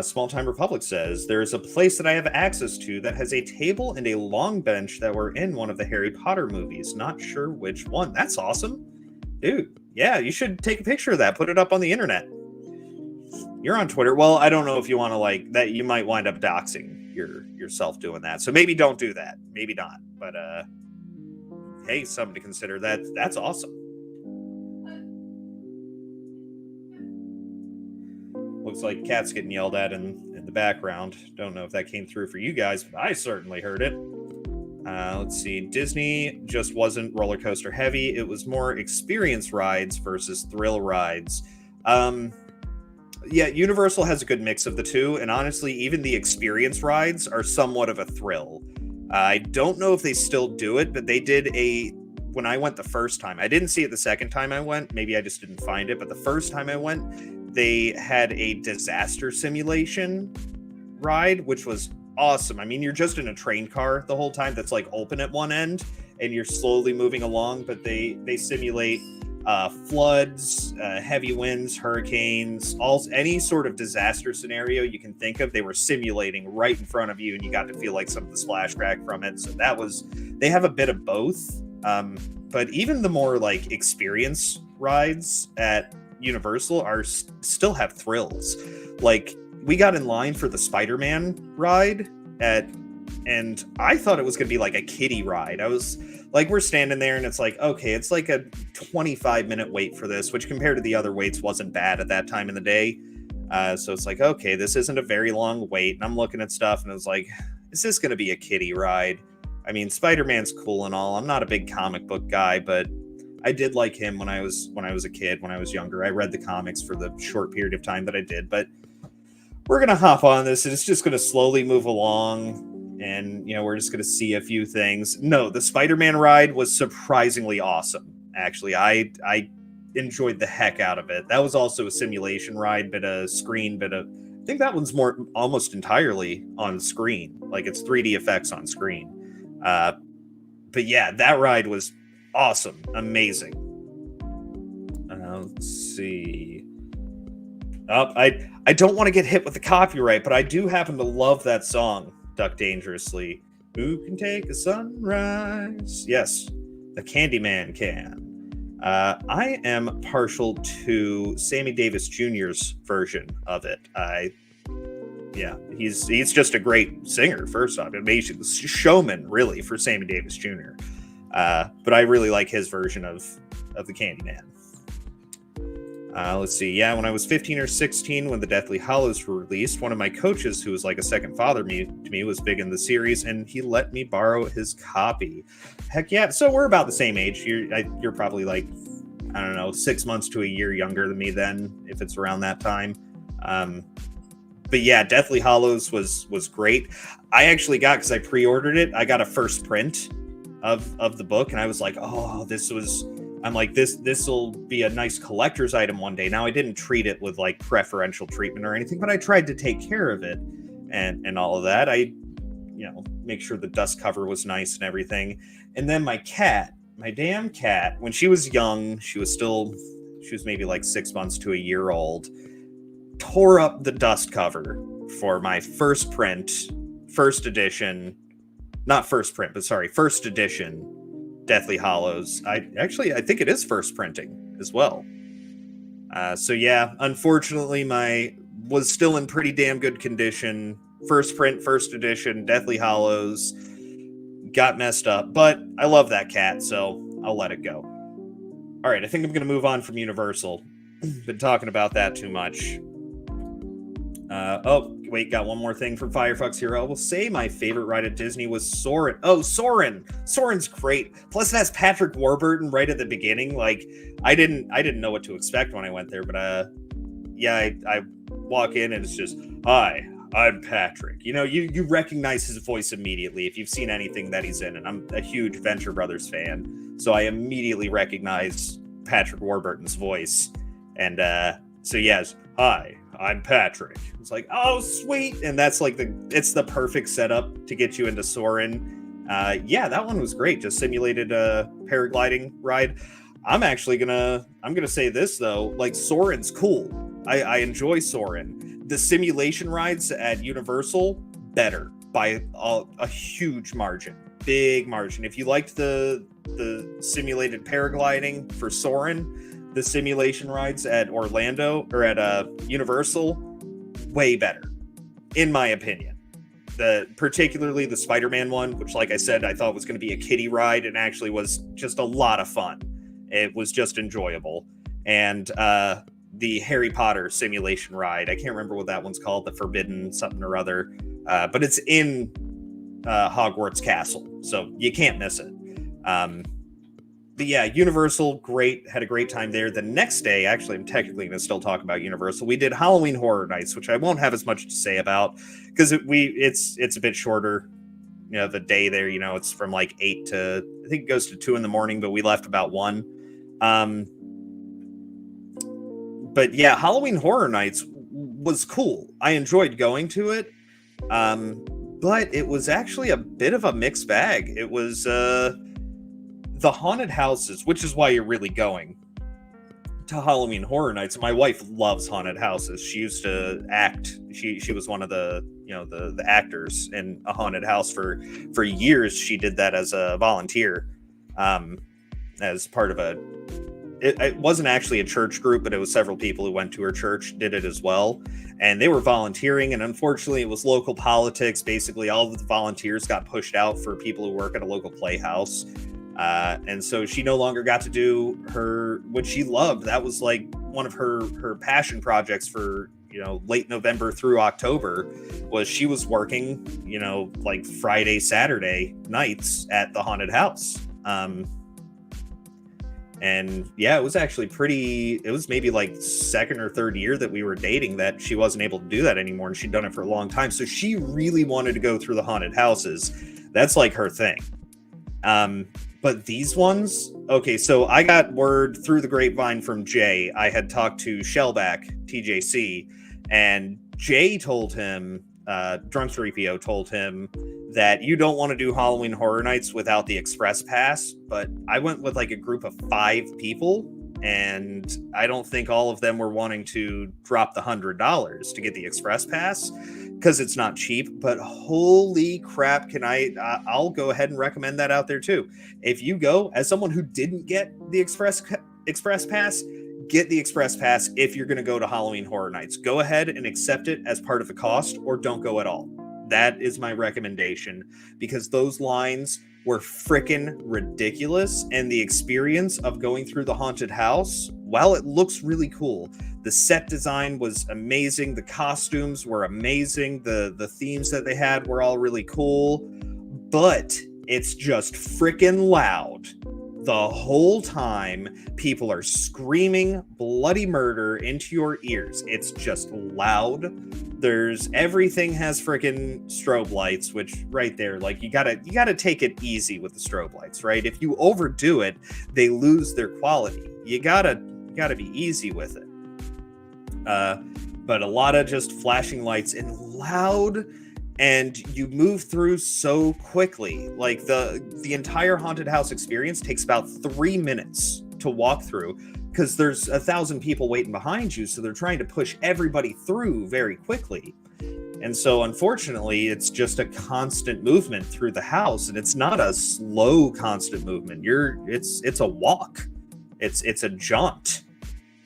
Small Time Republic says, there is a place that I have access to that has a table and a long bench that were in one of the Harry Potter movies. Not sure which one. That's awesome. Dude, yeah, you should take a picture of that. Put it up on the internet. You're on Twitter. Well, I don't know if you want to like that. You might wind up doxing yourself doing that. So maybe don't do that. Maybe not. But hey, something to consider. That's awesome. Looks like cats getting yelled at in the background. Don't know if that came through for you guys, but I certainly heard it. Let's see. Disney just wasn't roller coaster heavy. It was more experience rides versus thrill rides. Yeah, Universal has a good mix of the two, and honestly, even the experience rides are somewhat of a thrill. I don't know if they still do it, but they did when I went the first time. I didn't see it the second time I went. Maybe I just didn't find it, but the first time I went, they had a disaster simulation ride, which was awesome. I mean, you're just in a train car the whole time that's like open at one end, and you're slowly moving along, but they simulate floods, heavy winds, hurricanes, any sort of disaster scenario you can think of. They were simulating right in front of you, and you got to feel like some of the splash crack from it. So they have a bit of both. But even the more like experience rides at Universal still have thrills. Like, we got in line for the Spider-Man ride and I thought it was going to be like a kiddie ride. I was like, we're standing there and it's like, okay, it's like a 25-minute wait for this, which compared to the other waits wasn't bad at that time in the day. So it's like, okay, this isn't a very long wait. And I'm looking at stuff and I was like, is this going to be a kiddie ride? I mean, Spider-Man's cool and all. I'm not a big comic book guy, but I did like him when I was a kid, when I was younger. I read the comics for the short period of time that I did, but we're going to hop on this and it's just going to slowly move along. And, we're just going to see a few things. No, the Spider-Man ride was surprisingly awesome. Actually, I enjoyed the heck out of it. That was also a simulation ride, but a screen, I think that one's more almost entirely on screen. Like, it's 3D effects on screen. But yeah, that ride was awesome. Amazing. Let's see. I don't want to get hit with the copyright, but I do happen to love that song, Duck Dangerously. Who can take a sunrise? Yes, the Candyman can. I am partial to Sammy Davis Jr.'s version of it. He's just a great singer, first off. Amazing showman, really, for Sammy Davis Jr. But I really like his version of the Candyman. Let's see. Yeah, when I was 15 or 16, when the Deathly Hallows were released, one of my coaches, who was like a second father to me, was big in the series, and he let me borrow his copy. Heck yeah! So we're about the same age. You're probably like, I don't know, 6 months to a year younger than me then, if it's around that time. But yeah, Deathly Hallows was great. I actually got, because I pre-ordered it, I got a first print of the book, and I was like, oh, I'm like, this will be a nice collector's item one day. Now, I didn't treat it with like preferential treatment or anything, but I tried to take care of it and all of that. I, make sure the dust cover was nice and everything. And then my damn cat, when she was young, she was maybe like 6 months to a year old, tore up the dust cover for my first edition Deathly Hallows. I think it is first printing as well. So yeah, unfortunately, was still in pretty damn good condition. First print, first edition, Deathly Hallows got messed up, but I love that cat, so I'll let it go. All right, I think I'm going to move on from Universal. Been talking about that too much. Got one more thing from Firefox here. I will say my favorite ride at Disney was Soarin'. Oh, Soarin'! Soarin's great. Plus, it has Patrick Warburton right at the beginning. Like, I didn't know what to expect when I went there, but I walk in and it's just, hi, I'm Patrick. You recognize his voice immediately if you've seen anything that he's in, and I'm a huge Venture Brothers fan, so I immediately recognize Patrick Warburton's voice. And so yes, hi, I'm Patrick. It's like, oh, sweet. And that's like it's the perfect setup to get you into Soarin'. That one was great. Just simulated a paragliding ride. I'm gonna say this though, like, Soarin's cool. I enjoy Soarin'. The simulation rides at Universal, better by a huge margin. Big margin. If you liked the simulated paragliding for Soarin', the simulation rides at Orlando or at Universal, way better, in my opinion. Particularly the Spider-Man one, which, like I said, I thought was going to be a kiddie ride, and actually was just a lot of fun. It was just enjoyable. And the Harry Potter simulation ride, I can't remember what that one's called, the Forbidden something or other, but it's in Hogwarts Castle, so you can't miss it. But yeah, Universal, great. Had a great time there. The next day, actually, I'm technically going to still talk about Universal. We did Halloween Horror Nights, which I won't have as much to say about because it's a bit shorter. The day there, it's from like 8 to, I think it goes to 2 in the morning, but we left about 1. But yeah, Halloween Horror Nights was cool. I enjoyed going to it. But it was actually a bit of a mixed bag. It was the haunted houses, which is why you're really going to Halloween Horror Nights. My wife loves haunted houses. She used to act. She was one of the the actors in a haunted house for years. She did that as a volunteer, as part of it wasn't actually a church group, but it was several people who went to her church did it as well, and they were volunteering. And unfortunately, it was local politics. Basically, all of the volunteers got pushed out for people who work at a local playhouse. And so she no longer got to do what she loved. That was like one of her passion projects for, late November through October, was she was working, like Friday, Saturday nights at the haunted house. And yeah, it was actually it was maybe like second or third year that we were dating that she wasn't able to do that anymore. And she'd done it for a long time. So she really wanted to go through the haunted houses. That's like her thing. But these ones, okay, so I got word through the grapevine from Jay. I had talked to Shellback, TJC, and Jay told him, Drunk 3PO told him that you don't want to do Halloween Horror Nights without the Express Pass, but I went with like a group of 5 people, and I don't think all of them were wanting to drop the $100 to get the Express Pass, because it's not cheap. But holy crap, I'll go ahead and recommend that out there too. If you go, as someone who didn't get the Express Pass, get the Express Pass if you're going to go to Halloween Horror Nights. Go ahead and accept it as part of the cost, or don't go at all. That is my recommendation, because those lines were freaking ridiculous, and the experience of going through the haunted house while it looks really cool, the set design was amazing, the costumes were amazing, the themes that they had were all really cool, but it's just freaking loud. The whole time, people are screaming bloody murder into your ears. It's just loud. Everything has freaking strobe lights, which right there, like you gotta take it easy with the strobe lights, right? If you overdo it, they lose their quality. You gotta be easy with it. But a lot of just flashing lights and loud, and you move through so quickly. Like the entire haunted house experience takes about 3 minutes to walk through, because there's 1,000 people waiting behind you, so they're trying to push everybody through very quickly. And so unfortunately, it's just a constant movement through the house, and it's not a slow constant movement. It's a walk. It's a jaunt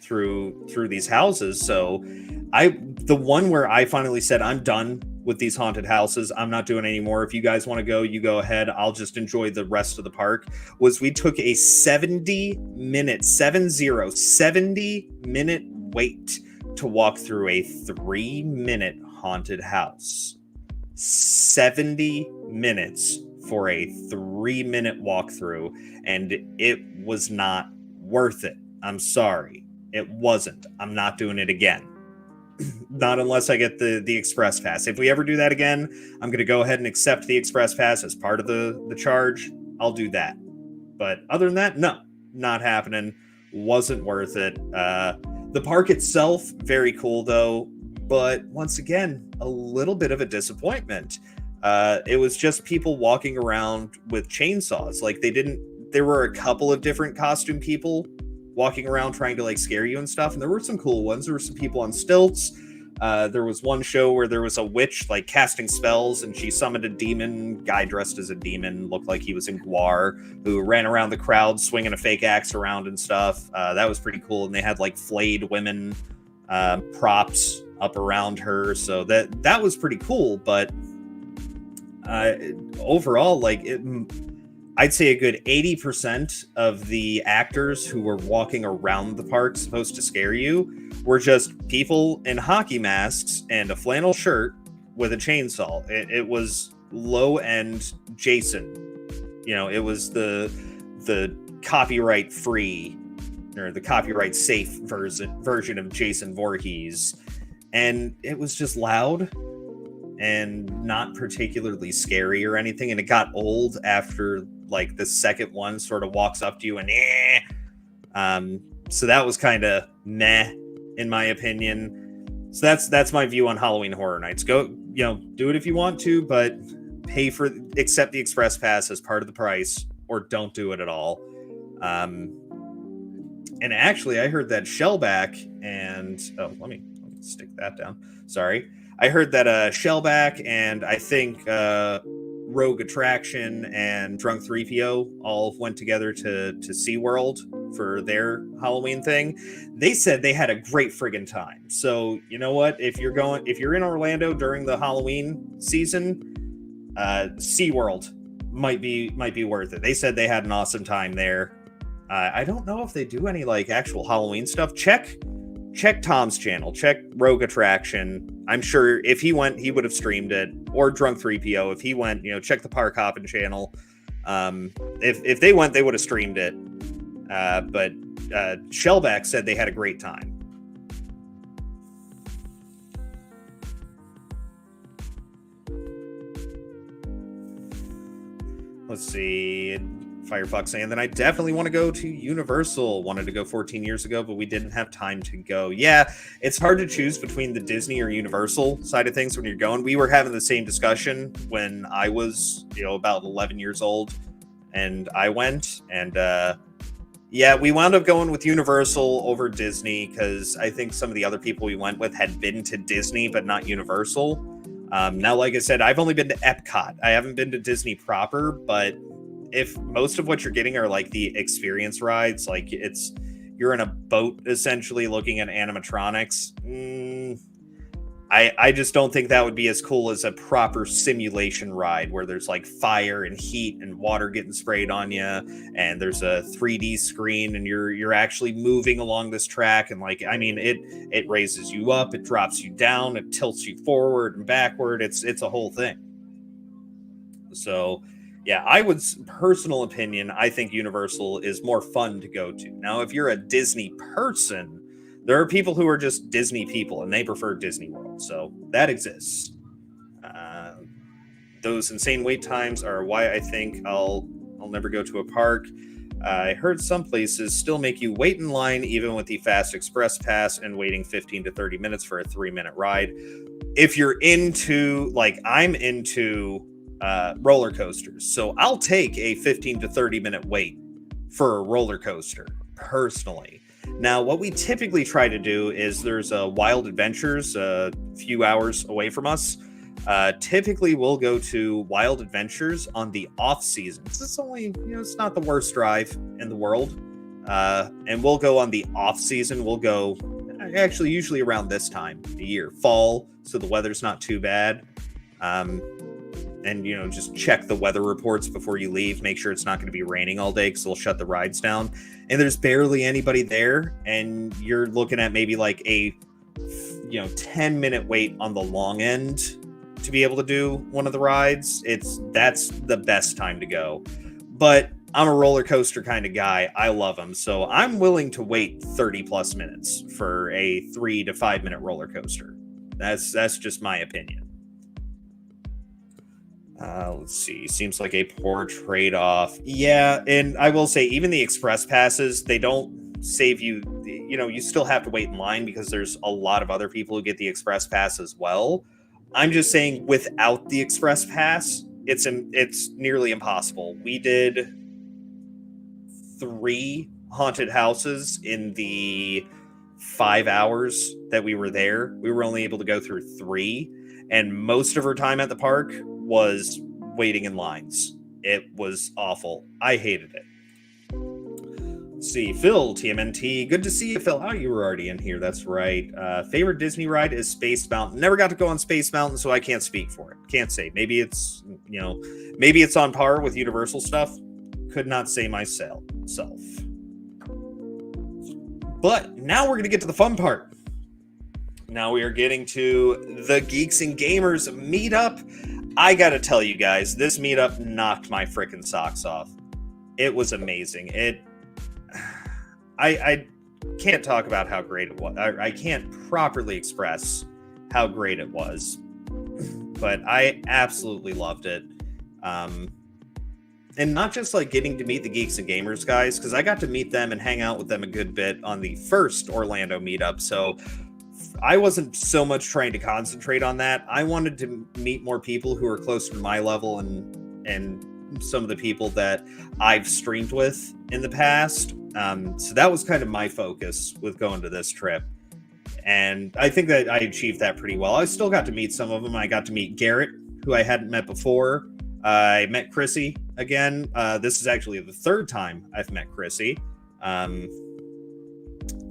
through these houses. So the one where I finally said, I'm done with these haunted houses, I'm not doing anymore. If you guys want to go, you go ahead. I'll just enjoy the rest of the park. Was we took a 70-minute wait to walk through a 3-minute haunted house. 70 minutes for a 3-minute walkthrough, and it was not worth it. I'm sorry. It wasn't. I'm not doing it again. Not unless I get the express pass. If we ever do that again, I'm going to go ahead and accept the express pass as part of the charge. I'll do that. But other than that, no, not happening. Wasn't worth it. The park itself, very cool though. But once again, a little bit of a disappointment. It was just people walking around with chainsaws. Like there were a couple of different costume people walking around trying to like scare you and stuff, and there were some cool ones. There were some people on stilts. There was one show where there was a witch like casting spells, and she summoned a demon guy dressed as a demon, looked like he was in Guar, who ran around the crowd swinging a fake axe around and stuff. That was pretty cool, and they had like flayed women props up around her, so that was pretty cool. But overall, like I'd say a good 80% of the actors who were walking around the park supposed to scare you were just people in hockey masks and a flannel shirt with a chainsaw. It was low-end Jason. You know, it was the copyright free or the copyright safe version of Jason Voorhees. And it was just loud and not particularly scary or anything. And it got old after like the second one sort of walks up to you and so that was kind of meh in my opinion. So that's my view on Halloween Horror Nights. Go, do it if you want to, but accept the express pass as part of the price, or don't do it at all. And actually I heard that Shellback and let me stick that down. Sorry. I heard that Shellback and I think Rogue Attraction and Drunk 3PO all went together to SeaWorld for their Halloween thing. They said they had a great friggin' time. So you know what? If you're in Orlando during the Halloween season, SeaWorld might be worth it. They said they had an awesome time there. I don't know if they do any like actual Halloween stuff. Check Tom's channel, check Rogue Attraction. I'm sure if he went, he would have streamed it, or Drunk 3PO. If he went, check the Park Hoppin' channel. If they went, they would have streamed it. But Shellback said they had a great time. Let's see. Firefox saying that I definitely want to go to Universal. Wanted to go 14 years ago, but we didn't have time to go. Yeah, it's hard to choose between the Disney or Universal side of things when you're going. We were having the same discussion when I was, about 11 years old, and I went. And yeah, we wound up going with Universal over Disney because I think some of the other people we went with had been to Disney, but not Universal. Now, like I said, I've only been to Epcot. I haven't been to Disney proper, but if most of what you're getting are like the experience rides, like you're in a boat essentially looking at animatronics, I just don't think that would be as cool as a proper simulation ride where there's like fire and heat and water getting sprayed on you, and there's a 3D screen, and you're actually moving along this track, and like, I mean, it raises you up, it drops you down, it tilts you forward and backward. It's a whole thing. So yeah, I would, personal opinion, I think Universal is more fun to go to. Now, if you're a Disney person, there are people who are just Disney people and they prefer Disney World. So that exists. Uh, those insane wait times are why I think I'll never go to a park. I heard some places still make you wait in line even with the Fast Express Pass and waiting 15 to 30 minutes for a 3-minute ride. If you're into, like, I'm into roller coasters, so I'll take a 15 to 30 minute wait for a roller coaster personally. Now, what we typically try to do is there's a Wild Adventures a few hours away from us. Typically, we'll go to Wild Adventures on the off season. It's only, it's not the worst drive in the world. And we'll go on the off season. We'll go actually usually around this time of year, fall, so the weather's not too bad. And just check the weather reports before you leave. Make sure it's not going to be raining all day because they'll shut the rides down. And there's barely anybody there, and you're looking at maybe like a 10-minute wait on the long end to be able to do one of the rides. That's the best time to go. But I'm a roller coaster kind of guy. I love them, so I'm willing to wait 30 plus minutes for a 3 to 5 minute roller coaster. That's just my opinion. Let's see. Seems like a poor trade-off. Yeah, and I will say, even the express passes, they don't save you. You still have to wait in line because there's a lot of other people who get the express pass as well. I'm just saying, without the express pass, it's nearly impossible. We did 3 haunted houses in the 5 hours that we were there. We were only able to go through 3, and most of our time at the park was waiting in lines. It was awful. I hated it. Let's see, Phil, TMNT. Good to see you, Phil. Oh, you were already in here. That's right. Favorite Disney ride is Space Mountain. Never got to go on Space Mountain, so I can't speak for it. Can't say. Maybe it's, maybe it's on par with Universal stuff. Could not say myself. But now we're going to get to the fun part. Now we are getting to the Geeks and Gamers Meetup. I gotta tell you guys, this meetup knocked my freaking socks off. It was amazing. I can't talk about how great it was. I can't properly express how great it was, but I absolutely loved it. And not just like getting to meet the Geeks and Gamers guys, because I got to meet them and hang out with them a good bit on the first Orlando meetup. So I wasn't so much trying to concentrate on that. I wanted to meet more people who are closer to my level and some of the people that I've streamed with in the past. So that was kind of my focus with going to this trip. And I think that I achieved that pretty well. I still got to meet some of them. I got to meet Garrett, who I hadn't met before. I met Chrissy again. This is actually the 3rd time I've met Chrissy.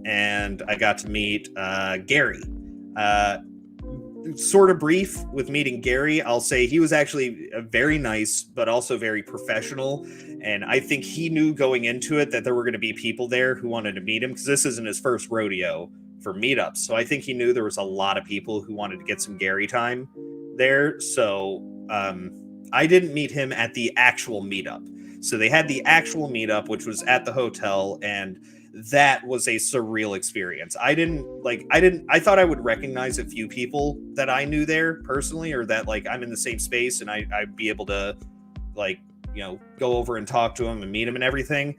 And I got to meet Gary. Sort of brief with meeting Gary. I'll say he was actually very nice, but also very professional. And I think he knew going into it that there were going to be people there who wanted to meet him, because this isn't his first rodeo for meetups. So I think he knew there was a lot of people who wanted to get some Gary time there. So I didn't meet him at the actual meetup. So they had the actual meetup, which was at the hotel, and that was a surreal experience. I thought I would recognize a few people that I knew there personally, or that like I'm in the same space and I'd be able to go over and talk to them and meet them and everything.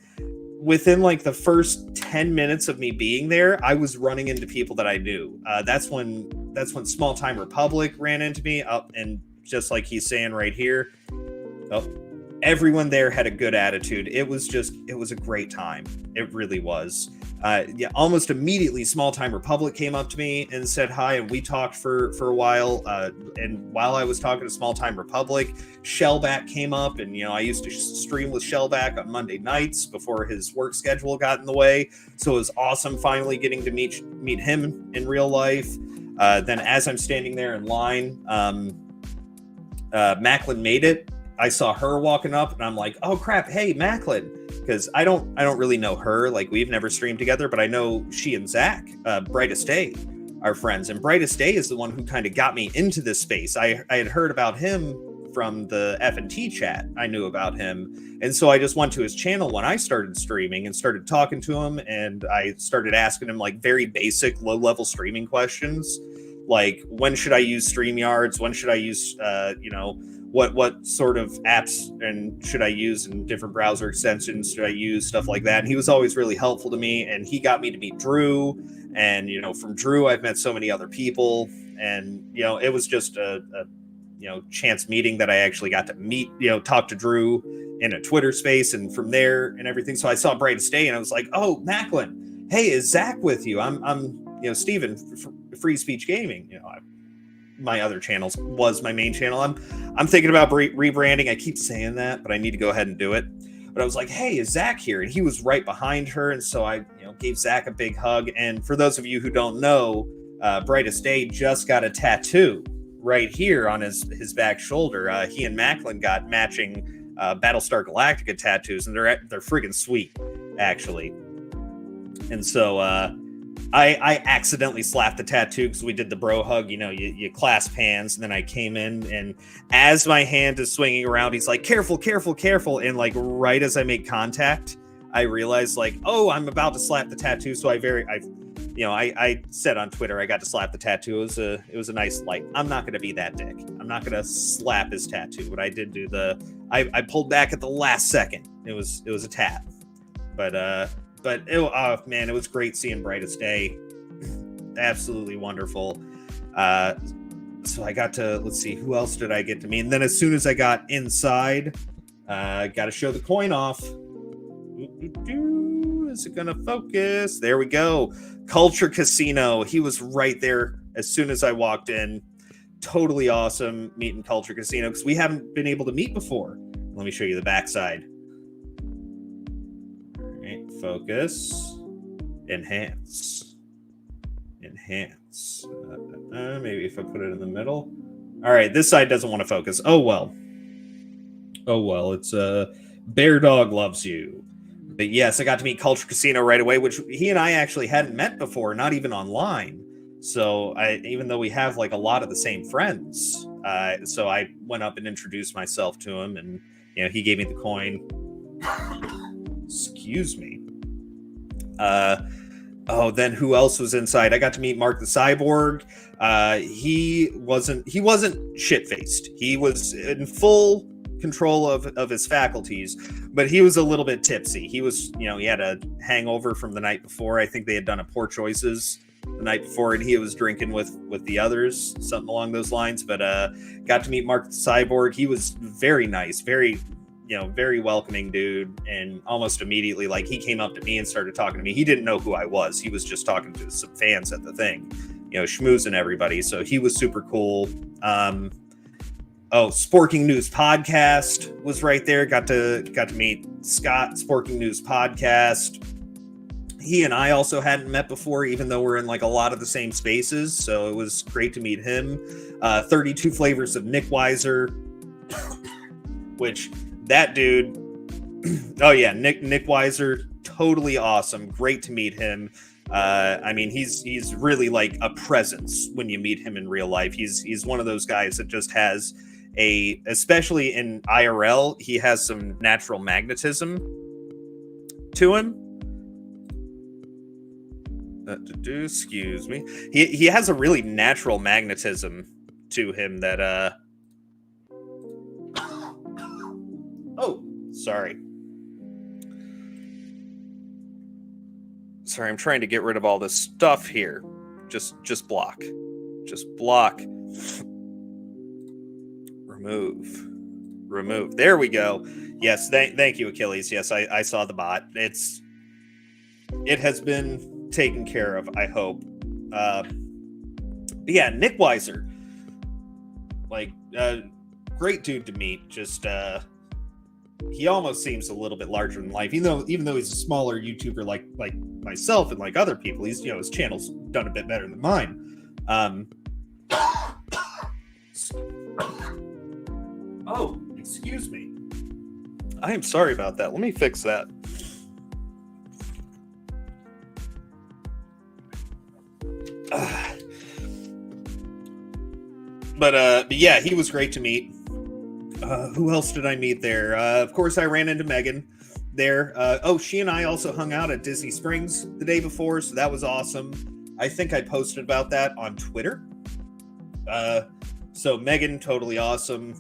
Within like the first 10 minutes of me being there, I was running into people that I knew. That's when Small Time Republic ran into me up, and just like he's saying right here, everyone there had a good attitude. It was a great time. It really was. Almost immediately, Small Time Republic came up to me and said hi, and we talked for a while. And while I was talking to Small Time Republic, Shellback came up, and I used to stream with Shellback on Monday nights before his work schedule got in the way. So it was awesome finally getting to meet him in real life. Then as I'm standing there in line, Macklin made it. I saw her walking up, and I'm like, "Oh crap! Hey, Macklin," because I don't really know her. Like, we've never streamed together, but I know she and Zach, Brightest Day, are friends. And Brightest Day is the one who kind of got me into this space. I had heard about him from the F&T chat. I knew about him, and so I just went to his channel when I started streaming and started talking to him, and I started asking him like very basic, low-level streaming questions, like when should I use StreamYards? When should I use, what sort of apps and should I use in different browser extensions should I use, stuff like that. And he was always really helpful to me, and he got me to meet Drew. And, from Drew, I've met so many other people, and, it was just a chance meeting that I actually got to meet, talk to Drew in a Twitter space, and from there and everything. So I saw Brightest Day, and I was like, "Oh, Macklin, hey, is Zach with you? I'm Steven, Free Speech Gaming." My other channels was my main channel. I'm thinking about rebranding. I keep saying that, but I need to go ahead and do it. But I was like, "Hey, is Zach here?" And he was right behind her, and so I, gave Zach a big hug. And for those of you who don't know, Brightest Day just got a tattoo right here on his back shoulder. He and Macklin got matching Battlestar Galactica tattoos, and they're friggin' sweet, actually. And so I accidentally slapped the tattoo because we did the bro hug. You clasp hands, and then I came in, and as my hand is swinging around, he's like, "Careful, careful, careful!" And like right as I make contact, I realized like, oh, I'm about to slap the tattoo. So I said on Twitter I got to slap the tattoo. It was a nice, like, I'm not gonna be that dick. I'm not gonna slap his tattoo, but I did do I pulled back at the last second. It was a tap, but oh man, it was great seeing Brightest Day. Absolutely wonderful. So I got to, let's see, who else did I get to meet? And then as soon as I got inside, got to show the coin off. Is it gonna focus? There we go. Culture Casino. He was right there as soon as I walked in. Totally awesome meeting Culture Casino, because we haven't been able to meet before. Let me show you the backside. All right, focus. Enhance. Maybe if I put it in the middle. All right, this side doesn't want to focus. Oh well. It's Bear Dog Loves You. But yes, I got to meet Culture Casino right away, which he and I actually hadn't met before, not even online. So even though we have like a lot of the same friends, so I went up and introduced myself to him, and he gave me the coin. Excuse me. Then who else was inside? I got to meet Mark the Cyborg. He wasn't shit-faced. He was in full control of his faculties, but he was a little bit tipsy. He was, he had a hangover from the night before. I think they had done a Poor Choices the night before, and he was drinking with the others, something along those lines. But got to meet Mark the Cyborg. He was very nice, very welcoming dude, and almost immediately, like, he came up to me and started talking to me. He didn't know who I was. He was just talking to some fans at the thing, schmoozing everybody. So he was super cool. Sporking News Podcast was right there. Got to meet Scott, Sporking News Podcast. He and I also hadn't met before, even though we're in like a lot of the same spaces. So it was great to meet him. 32 Flavors of Nick Weiser, which that dude, Nick Weiser, totally awesome. Great to meet him. He's really like a presence when you meet him in real life. He's one of those guys that just has especially in IRL, he has some natural magnetism to him. Excuse me. He has a really natural magnetism to him that Sorry, I'm trying to get rid of all this stuff here. Just block. Remove. There we go. Yes, thank you, Achilles. Yes, I saw the bot. It has been taken care of, I hope. But yeah, Nick Weiser, like, great dude to meet. Just he almost seems a little bit larger than life, even though he's a smaller YouTuber like myself and like other people. He's his channel's done a bit better than mine. Um, oh, excuse me. I am sorry about that. Let me fix that. But yeah, he was great to meet. Who else did I meet there? Of course, I ran into Megan there. She and I also hung out at Disney Springs the day before, so that was awesome. I think I posted about that on Twitter. So Megan, totally awesome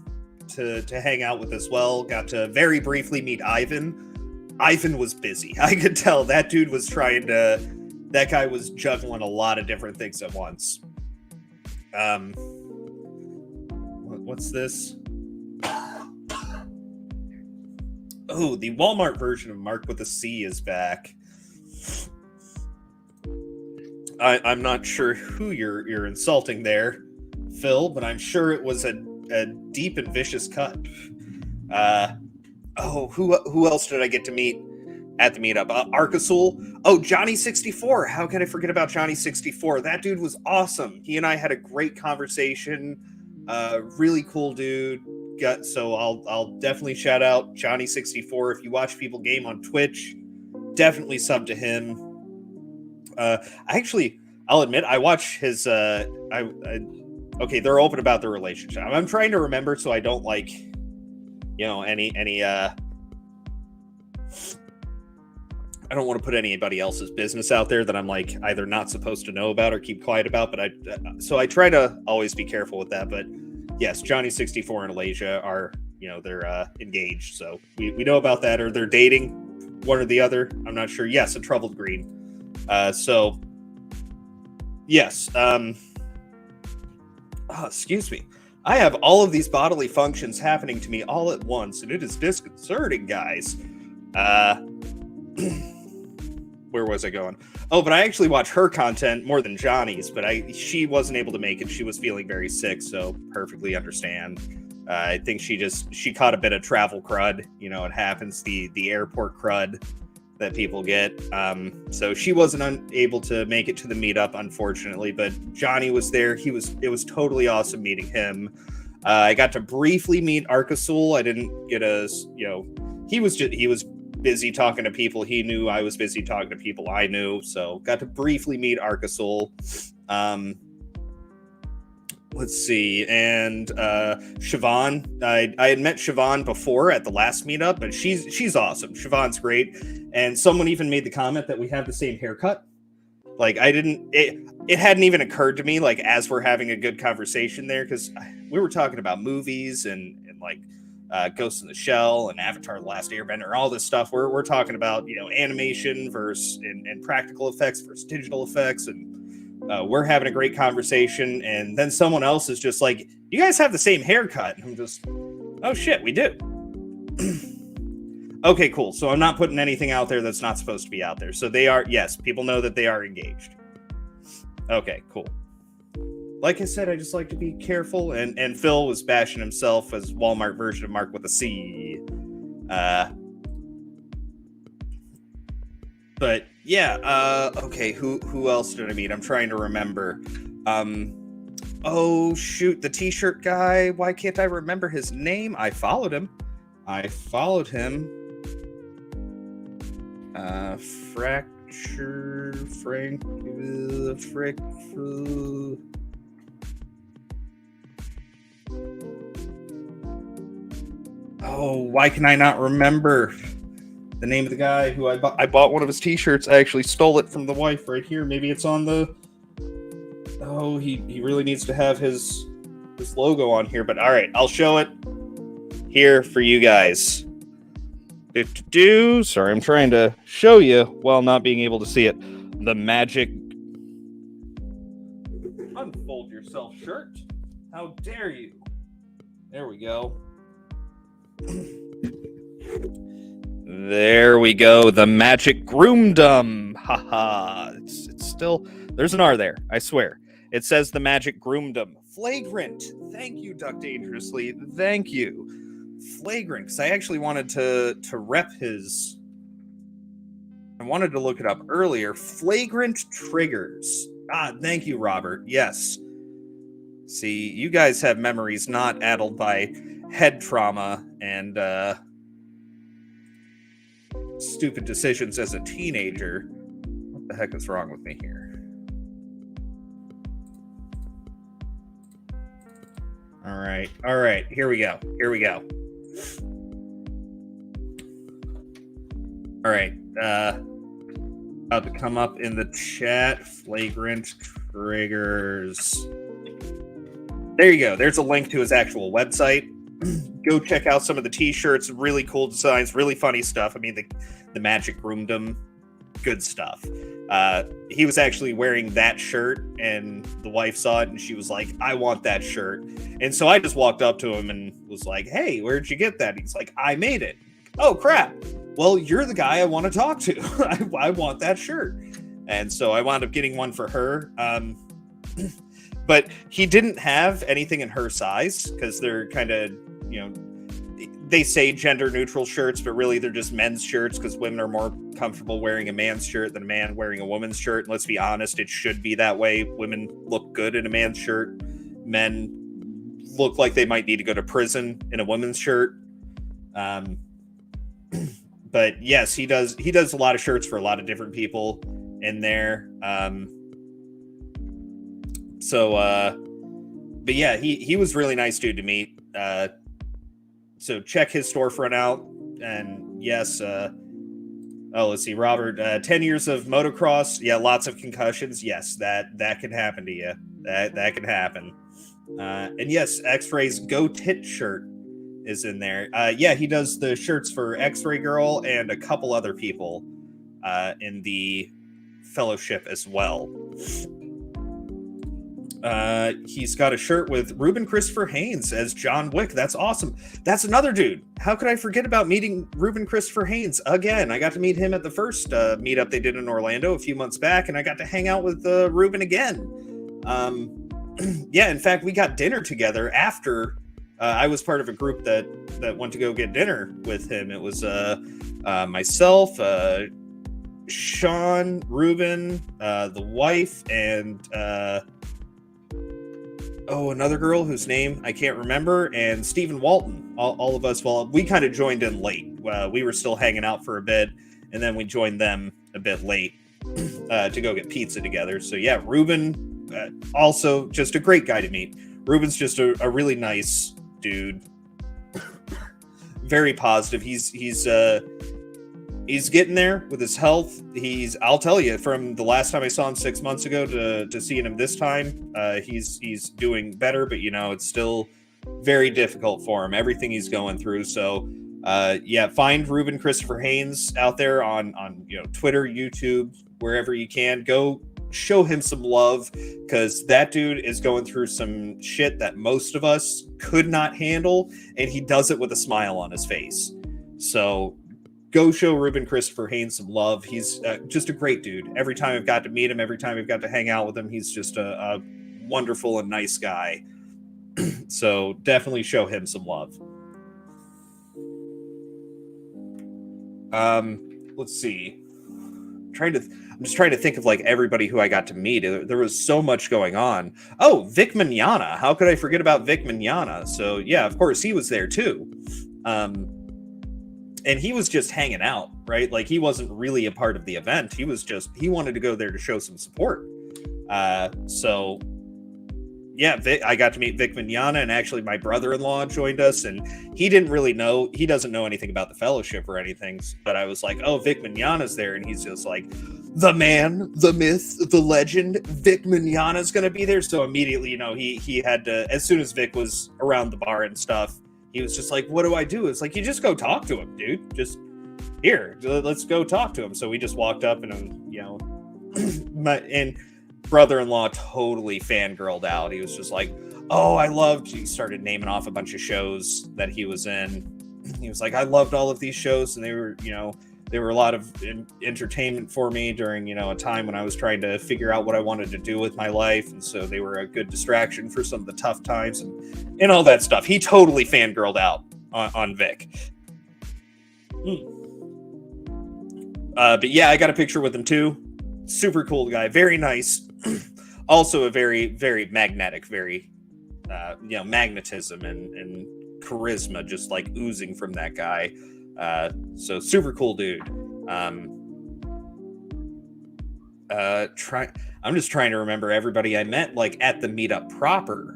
to hang out with as well. Got to very briefly meet Ivan. Ivan was busy. I could tell that dude was that guy was juggling a lot of different things at once. What's this? Oh, the Walmart version of Mark with a C is back. I'm not sure who you're insulting there, Phil, but I'm sure it was a deep and vicious cut. Who else did I get to meet at the meetup? Arcasul. Oh, Johnny64. How can I forget about Johnny64? That dude was awesome. He and I had a great conversation. Really cool dude. So I'll definitely shout out Johnny64. If you watch people game on Twitch, definitely sub to him. I'll admit I watch his. Okay, they're open about their relationship. I'm trying to remember so I don't any. I don't want to put anybody else's business out there that I'm either not supposed to know about or keep quiet about. But I try to always be careful with that. But yes, Johnny64 and Alasia are they're engaged, so we know about that, or they're dating, one or the other. I'm not sure. Yes, a troubled green. So yes. Excuse me. I have all of these bodily functions happening to me all at once, and it is disconcerting, guys. Where was I going? Oh, but I actually watch her content more than Johnny's, but she wasn't able to make it. She was feeling very sick, so perfectly understand. I think she caught a bit of travel crud. It happens, the airport crud that people get. So she wasn't able to make it to the meetup, unfortunately, but Johnny was there. It was totally awesome meeting him. I got to briefly meet Arcasul. I didn't get he was busy talking to people. He knew I was busy talking to people I knew, so got to briefly meet Arcasul. Let's see, and Siobhan. I had met Siobhan before at the last meetup, and she's awesome. Siobhan's great, and someone even made the comment that we have the same haircut. It hadn't even occurred to me as we're having a good conversation there, because we were talking about movies and Ghost in the Shell and Avatar: The Last Airbender, all this stuff. We're talking about animation versus and practical effects versus digital effects, and we're having a great conversation. And then someone else is just like, "You guys have the same haircut," and I'm just, "Oh shit, we do." Okay, cool. So I'm not putting anything out there that's not supposed to be out there. So they are, yes, people know that they are engaged. Okay, cool. Like I said, I just like to be careful, and Phil was bashing himself as Walmart version of Mark with a C. But yeah, okay, who else did I meet? I'm trying to remember. Oh shoot, the t-shirt guy. Why can't I remember his name? I followed him. Oh, why can I not remember the name of the guy who I bought one of his t-shirts. I actually stole it from the wife right here. Maybe it's on the... Oh, he really needs to have his logo on here. But all right, I'll show it here for you guys. Sorry, I'm trying to show you while not being able to see it. The magic... Unfold yourself shirt. How dare you? There we go. There we go. The magic groomdom. Haha. It's still... There's an R there, I swear. It says the magic groomdom. Flagrant. Thank you, Duck Dangerously. Thank you. Flagrant, because I actually wanted to rep his... I wanted to look it up earlier. Flagrant Triggers. Thank you, Robert. Yes. See, you guys have memories not addled by head trauma and stupid decisions as a teenager. What the heck is wrong with me here? All right. Here we go. All right. About to come up in the chat. Flagrant triggers. There you go. There's a link to his actual website. Go check out some of the t-shirts. Really cool designs. Really funny stuff. I mean, the Magic Roomdom. Good stuff. He was actually wearing that shirt, and the wife saw it, and she was like, I want that shirt. And so I just walked up to him and was like, hey, where'd you get that? He's like, I made it. Oh, crap. Well, you're the guy I want to talk to. I want that shirt. And so I wound up getting one for her. But he didn't have anything in her size because they're kind of, they say gender neutral shirts, but really they're just men's shirts because women are more comfortable wearing a man's shirt than a man wearing a woman's shirt. And let's be honest, it should be that way. Women look good in a man's shirt. Men look like they might need to go to prison in a woman's shirt. But yes, he does a lot of shirts for a lot of different people in there. But yeah, he was really nice dude to meet. So check his storefront out. And yes, let's see, Robert, 10 years of motocross. Yeah, lots of concussions. Yes, that can happen to you. That can happen. And yes, X-Ray's Go Tit shirt is in there. Yeah, he does the shirts for X-Ray Girl and a couple other people in the fellowship as well. He's got a shirt with Ruben Christopher Haynes as John Wick. That's awesome. That's another dude. How could I forget about meeting Ruben Christopher Haynes again? I got to meet him at the first meetup they did in Orlando a few months back, and I got to hang out with Ruben again. Yeah, in fact, we got dinner together after I was part of a group that went to go get dinner with him. It was myself, Sean, Ruben, the wife, and another girl whose name I can't remember, and Stephen Walton. All of us, well, we kind of joined in late. We were still hanging out for a bit, and then we joined them a bit late to go get pizza together. So yeah, Ruben, also just a great guy to meet. Ruben's just a really nice dude. Very positive. He's getting there with his health. I'll tell you, from the last time I saw him 6 months ago to seeing him this time, he's doing better, but it's still very difficult for him, everything he's going through. So yeah, find Ruben Christopher Haynes out there on Twitter, YouTube, wherever you can. Go show him some love, because that dude is going through some shit that most of us could not handle, and he does it with a smile on his face. So go show Ruben Christopher Haynes some love. He's just a great dude. Every time I've got to meet him, every time I've got to hang out with him, he's just a wonderful and nice guy. So definitely show him some love. Let's see. I'm just trying to think of like everybody who I got to meet. There was so much going on. Oh, Vic Mignogna. How could I forget about Vic Mignogna? So yeah, of course he was there too. And he was just hanging out, right? Like he wasn't really a part of the event. He wanted to go there to show some support. So yeah, I got to meet Vic Mignogna, and actually my brother-in-law joined us, and he doesn't know anything about the fellowship or anything, but I was like, oh, Vic Mignogna's there, and he's just like, the man, the myth, the legend, Vic Mignogna's gonna be there. So immediately, he had to, as soon as Vic was around the bar and stuff, he was just like, what do I do? It's like, you just go talk to him, dude. Just here, let's go talk to him. So we just walked up, and and brother-in-law totally fangirled out. He was just like, he started naming off a bunch of shows that he was in. He was like, I loved all of these shows, and they were a lot of entertainment for me during, a time when I was trying to figure out what I wanted to do with my life. And so they were a good distraction for some of the tough times and all that stuff. He totally fangirled out on Vic. But yeah, I got a picture with him too. Super cool guy. Very nice. Also a very, very magnetic, very, magnetism and charisma just like oozing from that guy. So super cool dude. I'm just trying to remember everybody I met like at the meetup proper.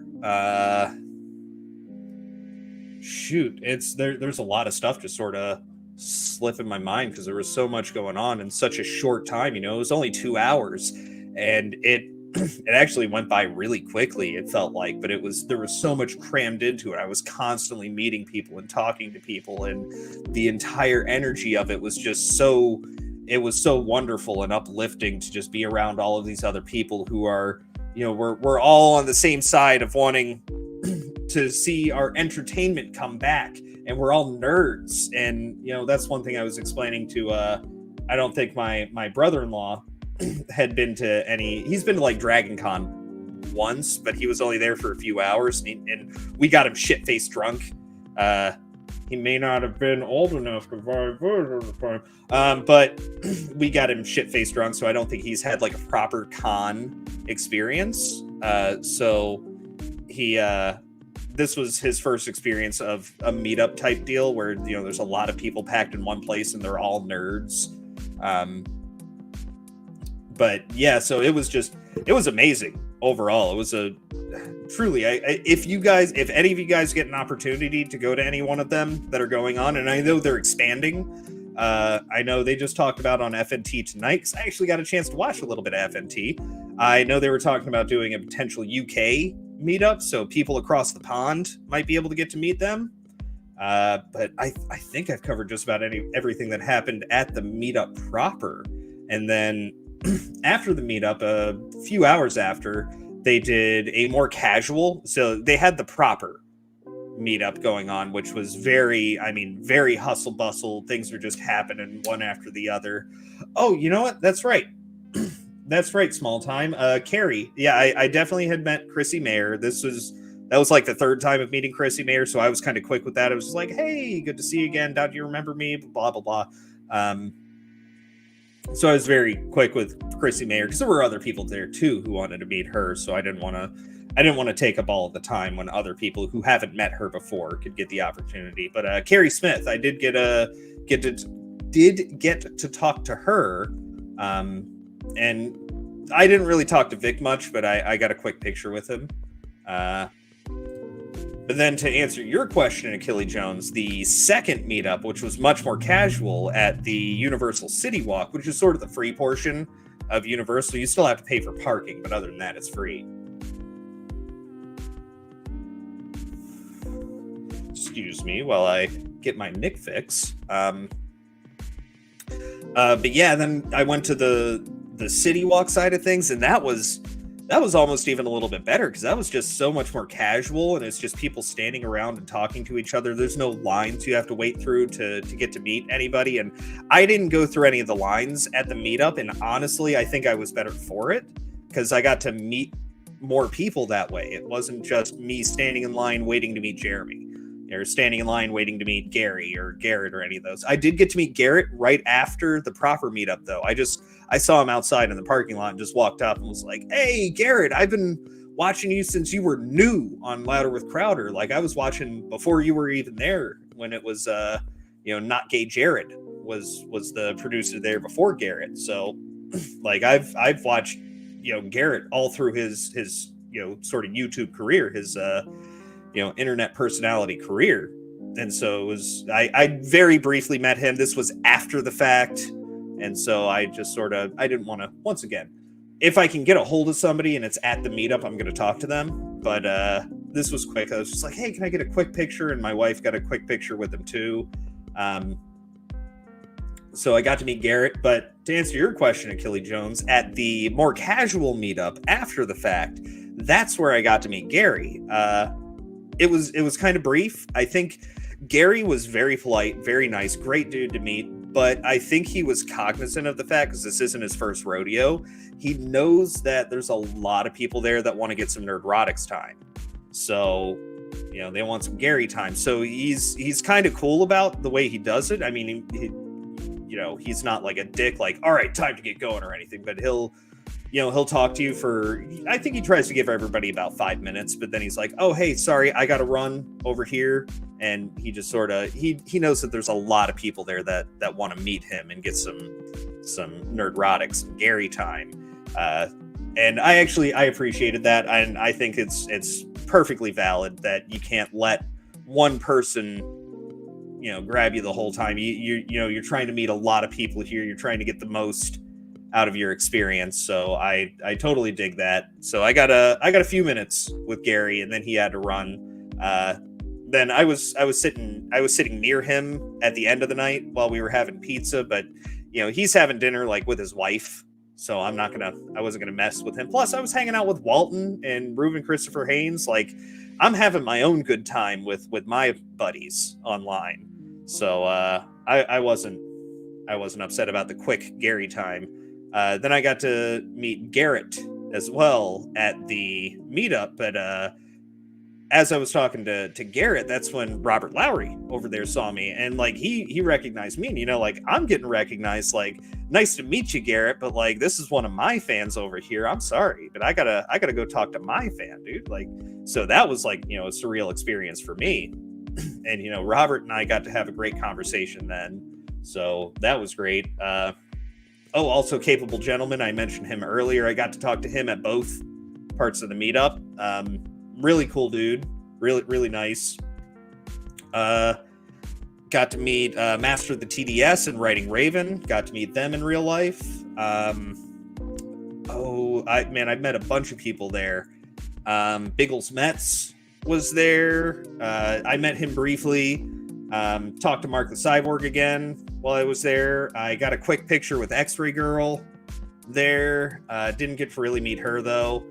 Shoot, there's a lot of stuff just sort of slip in my mind because there was so much going on in such a short time. It was only 2 hours, and it it actually went by really quickly. It felt like, but there was so much crammed into it. I was constantly meeting people and talking to people, and the entire energy of it was just so. It was so wonderful and uplifting to just be around all of these other people who are, we're all on the same side of wanting to see our entertainment come back, and we're all nerds. And that's one thing I was explaining to I don't think my brother-in-law had been to any. He's been to like Dragon Con once, but he was only there for a few hours, and we got him shit-faced drunk. He may not have been old enough to buy, but we got him shit-faced drunk, so I don't think he's had like a proper con experience. So he this was his first experience of a meetup type deal where there's a lot of people packed in one place and they're all nerds. But yeah, so it was amazing overall. It was a truly, if any of you guys get an opportunity to go to any one of them that are going on, and I know they're expanding. I know they just talked about on FNT tonight, because I actually got a chance to watch a little bit of FNT. I know they were talking about doing a potential UK meetup, so people across the pond might be able to get to meet them. But I think I've covered just about everything that happened at the meetup proper. And then after the meetup, a few hours after, they did a more casual. So they had the proper meetup going on, which was very hustle bustle. Things are just happening one after the other. Oh, you know what? That's right. That's right. Small time. Carrie. Yeah, I definitely had met Chrissy Mayer. That was like the third time of meeting Chrissy Mayer. So I was kind of quick with that. I was just like, hey, good to see you again. Don't you remember me? Blah, blah, blah. So I was very quick with Chrissy Mayer because there were other people there too who wanted to meet her. So I didn't want to take up all of the time when other people who haven't met her before could get the opportunity. But Carrie Smith, I did get to talk to her, and I didn't really talk to Vic much, but I got a quick picture with him. But then to answer your question, Achille Jones, the second meetup, which was much more casual at the Universal City Walk, which is sort of the free portion of Universal. You still have to pay for parking, but other than that, it's free. Excuse me while I get my Nick fix. But yeah, then I went to the City Walk side of things, and that was almost even a little bit better because that was just so much more casual, and it's just people standing around and talking to each other. There's no lines you have to wait through to get to meet anybody, and I didn't go through any of the lines at the meetup, and honestly, I think I was better for it because I got to meet more people that way. It wasn't just me standing in line waiting to meet Jeremy, or standing in line waiting to meet Gary or Garrett or any of those. I did get to meet Garrett right after the proper meetup, though. I saw him outside in the parking lot and just walked up and was like, hey, Garrett, I've been watching you since you were new on Louder with Crowder. Like, I was watching before you were even there when it was, Not Gay Jared was the producer there before Garrett. So, like, I've watched, Garrett all through his sort of YouTube career, his, internet personality career. And so I very briefly met him. This was after the fact. And so I just I didn't want to, once again, if I can get a hold of somebody and it's at the meetup, I'm going to talk to them. But this was quick. I was just like, hey, can I get a quick picture? And my wife got a quick picture with him too. So I got to meet Garrett. But to answer your question, Achille Jones, at the more casual meetup after the fact, that's where I got to meet Gary. It was kind of brief. I think Gary was very polite, very nice, great dude to meet. But I think he was cognizant of the fact, because this isn't his first rodeo, he knows that there's a lot of people there that want to get some Nerdrotics time. So, they want some Gary time. So he's kind of cool about the way he does it. I mean, he's not like a dick, like, all right, time to get going or anything. But he'll he'll talk to you for, I think he tries to give everybody about 5 minutes, but then he's like, oh, hey, sorry, I got to run over here. And he just sort of, he knows that there's a lot of people there that want to meet him and get some nerdrotic, some Gary time. And I appreciated that. And I think it's perfectly valid that you can't let one person, grab you the whole time. You're trying to meet a lot of people here. You're trying to get the most out of your experience. So I totally dig that. So I got a few minutes with Gary, and then he had to run. Then I was sitting near him at the end of the night while we were having pizza, but he's having dinner like with his wife. So I wasn't gonna mess with him. Plus I was hanging out with Walton and Ruben Christopher Haynes. Like, I'm having my own good time with my buddies online. So I wasn't upset about the quick Gary time. Then I got to meet Garrett as well at the meetup. But as I was talking to Garrett, that's when Robert Lowry over there saw me, and like he recognized me. And like, I'm getting recognized. Like, nice to meet you, Garrett, but like, this is one of my fans over here. I'm sorry, but I gotta go talk to my fan, dude. Like, so that was like, a surreal experience for me. And Robert and I got to have a great conversation then. So that was great. Also Capable Gentleman, I mentioned him earlier. I got to talk to him at both parts of the meetup. Really cool dude. Really, really nice. Got to meet Master of the TDS and Writing Raven. Got to meet them in real life. I've met a bunch of people there. Biggles Metz was there. I met him briefly. Talked to Mark the Cyborg again while I was there. I got a quick picture with X-Ray Girl there. Didn't get to really meet her though.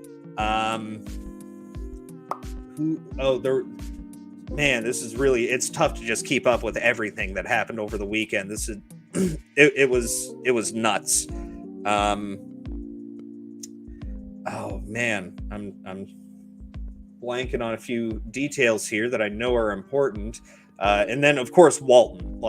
This is really, it's tough to just keep up with everything that happened over the weekend. This is it was nuts. I'm blanking on a few details here that I know are important. And then of course Walton.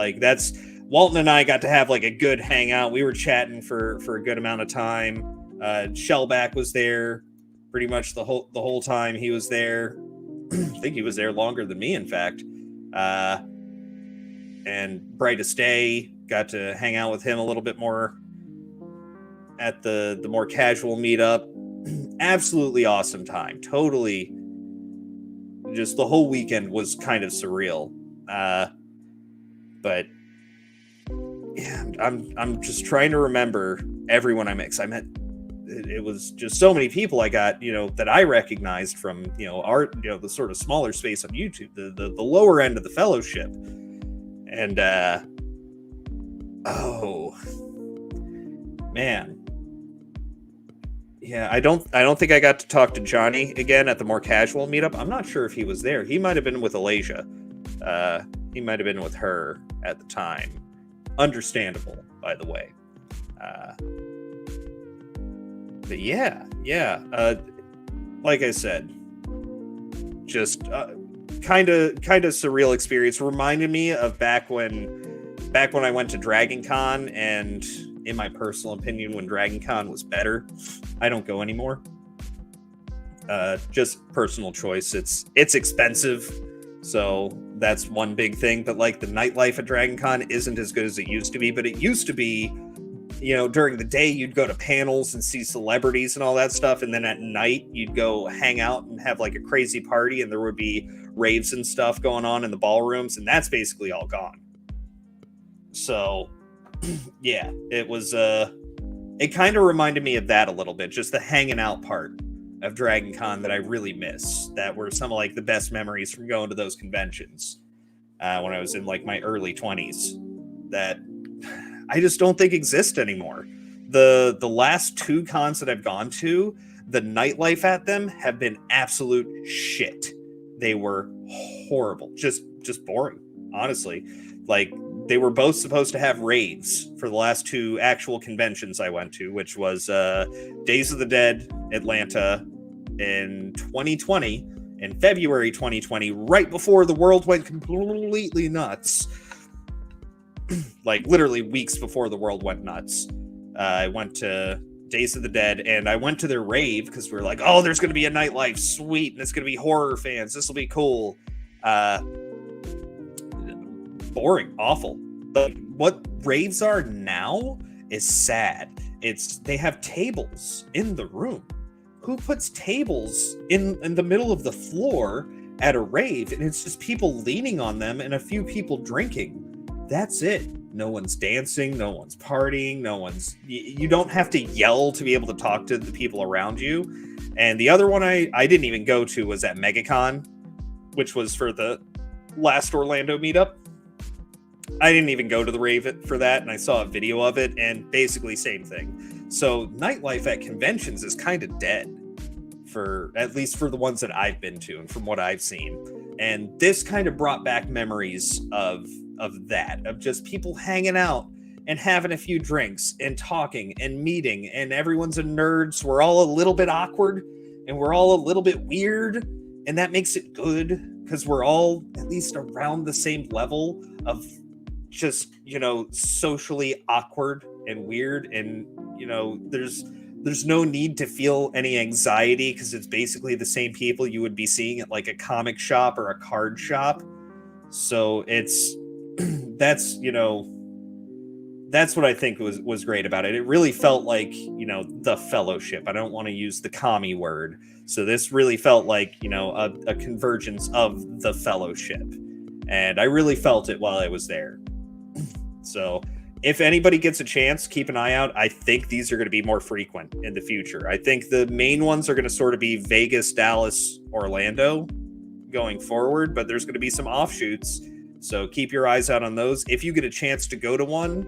Walton and I got to have like a good hangout. We were chatting for a good amount of time. Shellback was there pretty much the whole time he was there. I think he was there longer than me, in fact. And Brightest Day, got to hang out with him a little bit more at the more casual meetup. Absolutely awesome time. Totally, just the whole weekend was kind of surreal. But yeah, I'm just trying to remember everyone I met. 'Cause I met, it was just so many people I got, that I recognized from, the sort of smaller space on YouTube, the lower end of the fellowship. And, man. Yeah, I don't think I got to talk to Johnny again at the more casual meetup. I'm not sure if he was there. He might have been with Alasia. He might have been with her at the time. Understandable, by the way. But yeah. Like I said, just kind of surreal experience. Reminded me of back when I went to Dragon Con, and in my personal opinion, when Dragon Con was better. I don't go anymore. Just personal choice. It's expensive, so that's one big thing. But like, the nightlife at Dragon Con isn't as good as it used to be. But it used to be, during the day you'd go to panels and see celebrities and all that stuff, and then at night you'd go hang out and have like a crazy party, and there would be raves and stuff going on in the ballrooms, and that's basically all gone. So yeah, it was it kind of reminded me of that a little bit, just the hanging out part of Dragon Con that I really miss. That were some of like the best memories from going to those conventions when I was in like my early 20s, that I just don't think exist anymore. The last two cons that I've gone to, the nightlife at them have been absolute shit. They were horrible, just boring, honestly. Like, they were both supposed to have raves for the last two actual conventions I went to, which was Days of the Dead Atlanta in 2020, in February 2020, right before the world went completely nuts. Like, literally weeks before the world went nuts. I went to Days of the Dead, and I went to their rave because we were like, oh, there's going to be a nightlife, sweet, and it's going to be horror fans. This will be cool. Boring, awful. But what raves are now is sad. They have tables in the room. Who puts tables in the middle of the floor at a rave? And it's just people leaning on them and a few people drinking. That's it. No one's dancing, no one's partying, you don't have to yell to be able to talk to the people around you. And the other one I didn't even go to was at MegaCon, which was for the last Orlando meetup. I didn't even go to the rave for that, and I saw a video of it, and basically same thing. So nightlife at conventions is kind of dead, at least for the ones that I've been to and from what I've seen. And this kind of brought back memories of just people hanging out and having a few drinks and talking and meeting, and everyone's a nerd, so we're all a little bit awkward and we're all a little bit weird, and that makes it good because we're all at least around the same level of just, socially awkward and weird, and there's no need to feel any anxiety because it's basically the same people you would be seeing at like a comic shop or a card shop. So it's that's what I think was great about it. It really felt like, the fellowship. I don't want to use the commie word. So this really felt like, a convergence of the fellowship. And I really felt it while I was there. So if anybody gets a chance, keep an eye out. I think these are going to be more frequent in the future. I think the main ones are going to sort of be Vegas, Dallas, Orlando going forward, but there's going to be some offshoots. So keep your eyes out on those. If you get a chance to go to one,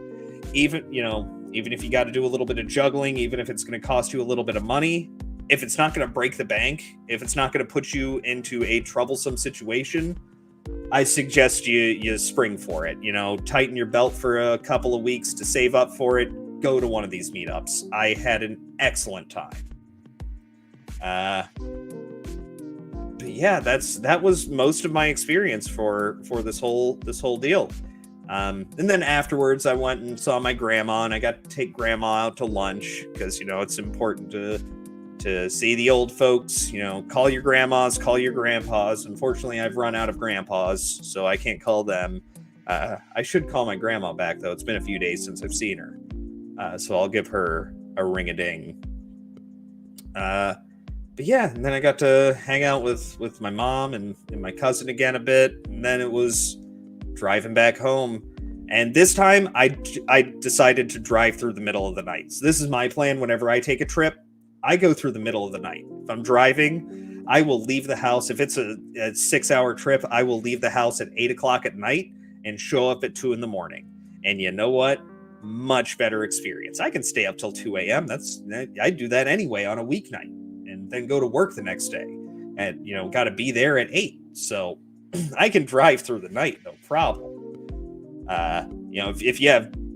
even if you got to do a little bit of juggling, even if it's going to cost you a little bit of money, if it's not going to break the bank, if it's not going to put you into a troublesome situation, I suggest you spring for it. Tighten your belt for a couple of weeks to save up for it. Go to one of these meetups. I had an excellent time. But yeah, that was most of my experience for this whole deal. And then afterwards, I went and saw my grandma, and I got to take grandma out to lunch because it's important to see the old folks. Call your grandmas, call your grandpas. Unfortunately, I've run out of grandpas, so I can't call them. I should call my grandma back though. It's been a few days since I've seen her, so I'll give her a ring-a-ding. But yeah, and then I got to hang out with my mom and my cousin again a bit, and then it was driving back home. And this time, I decided to drive through the middle of the night. So this is my plan whenever I take a trip. I go through the middle of the night. If I'm driving, I will leave the house. If it's a 6-hour trip, I will leave the house at 8 o'clock at night and show up at 2 in the morning. And you know what? Much better experience. I can stay up till 2 a.m. I do that anyway on a weeknight, and then go to work the next day. And, got to be there at 8. So I can drive through the night, no problem.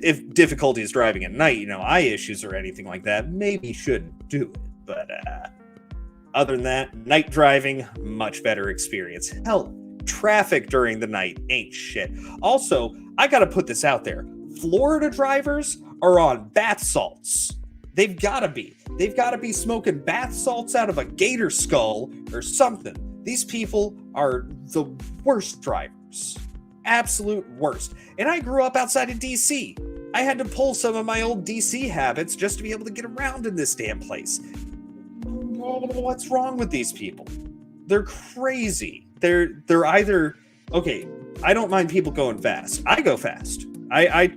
If difficulty is driving at night, eye issues or anything like that, maybe shouldn't do it. But other than that, night driving, much better experience. Hell, traffic during the night ain't shit. Also, I gotta put this out there. Florida drivers are on bath salts. They've gotta be. They've gotta be smoking bath salts out of a gator skull or something. These people are the worst drivers. Absolute worst. And I grew up outside of DC. I had to pull some of my old DC habits just to be able to get around in this damn place. What's wrong with these people? They're crazy. They're either okay. I don't mind people going fast. I go fast. I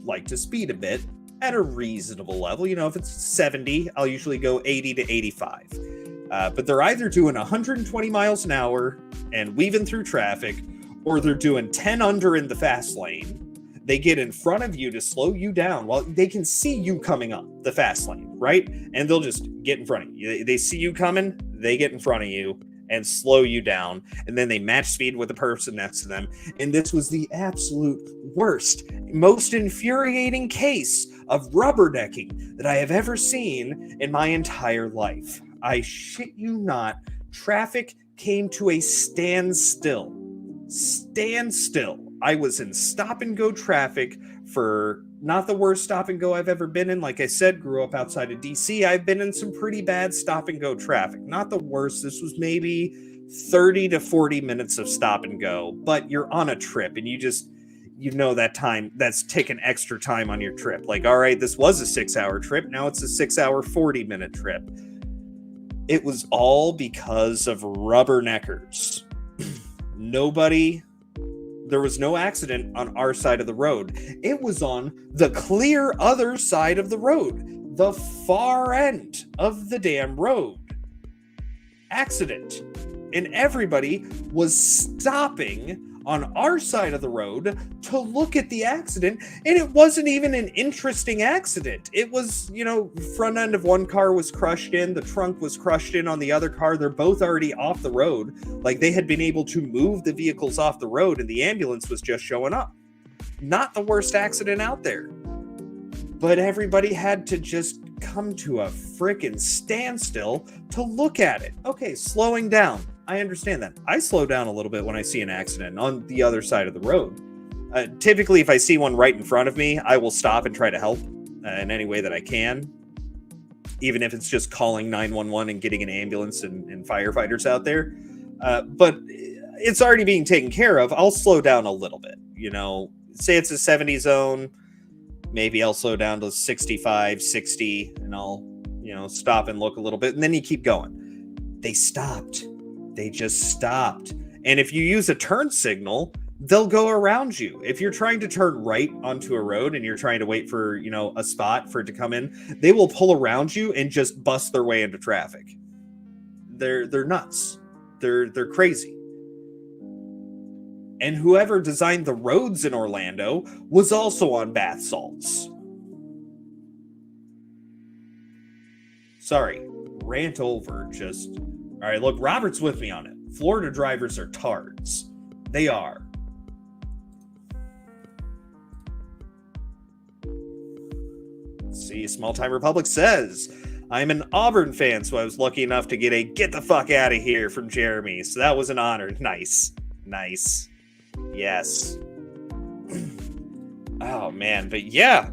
like to speed a bit at a reasonable level. If it's 70, I'll usually go 80 to 85. But they're either doing 120 miles an hour and weaving through traffic, or they're doing 10 under in the fast lane. They get in front of you to slow you down while they can see you coming up the fast lane, right? And they'll just get in front of you. They see you coming, they get in front of you and slow you down. And then they match speed with the person next to them. And this was the absolute worst, most infuriating case of rubbernecking that I have ever seen in my entire life. I shit you not. Traffic came to a standstill. I was in stop and go traffic for Not the worst stop and go I've ever been in. Like I said, grew up outside of DC. I've been in some pretty bad stop and go traffic. Not the worst. This was maybe 30 to 40 minutes of stop and go, but you're on a trip and that time that's taken extra time on your trip. Like, all right, this was a 6-hour trip. Now it's a 6-hour, 40-minute trip. It was all because of rubberneckers. There was no accident on our side of the road. It was on the clear other side of the road, the far end of the damn road. Accident. And everybody was stopping on our side of the road to look at the accident, and it wasn't even an interesting accident. It was, front end of one car was crushed in, the trunk was crushed in on the other car. They're both already off the road. Like, they had been able to move the vehicles off the road, and the ambulance was just showing up. Not the worst accident out there. But everybody had to just come to a frickin' standstill to look at it. Okay, slowing down. I understand that. I slow down a little bit when I see an accident on the other side of the road. Typically, if I see one right in front of me, I will stop and try to help in any way that I can. Even if it's just calling 911 and getting an ambulance and firefighters out there. But it's already being taken care of. I'll slow down a little bit. Say it's a 70 zone. Maybe I'll slow down to 65, 60, and I'll, stop and look a little bit. And then you keep going. They stopped. They just stopped. And if you use a turn signal, they'll go around you. If you're trying to turn right onto a road and you're trying to wait for, a spot for it to come in, they will pull around you and just bust their way into traffic. They're nuts. They're crazy. And whoever designed the roads in Orlando was also on bath salts. Sorry, rant over. All right, look, Robert's with me on it. Florida drivers are tards. They are. Let's see, Small Time Republic says, I'm an Auburn fan, so I was lucky enough to get a get the fuck out of here from Jeremy. So that was an honor. Nice. Yes. Oh, man. But yeah,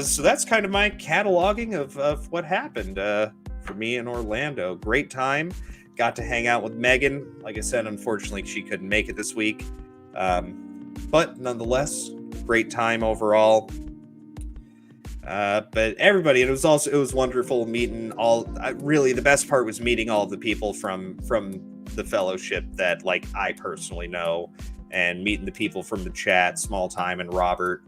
so that's kind of my cataloging of what happened for me in Orlando. Great time. Got to hang out with Megan. Like I said, unfortunately, she couldn't make it this week. But nonetheless, great time overall. But everybody, it was wonderful meeting really, the best part was meeting all the people from the fellowship that, like, I personally know, and meeting the people from the chat, Small Time and Robert.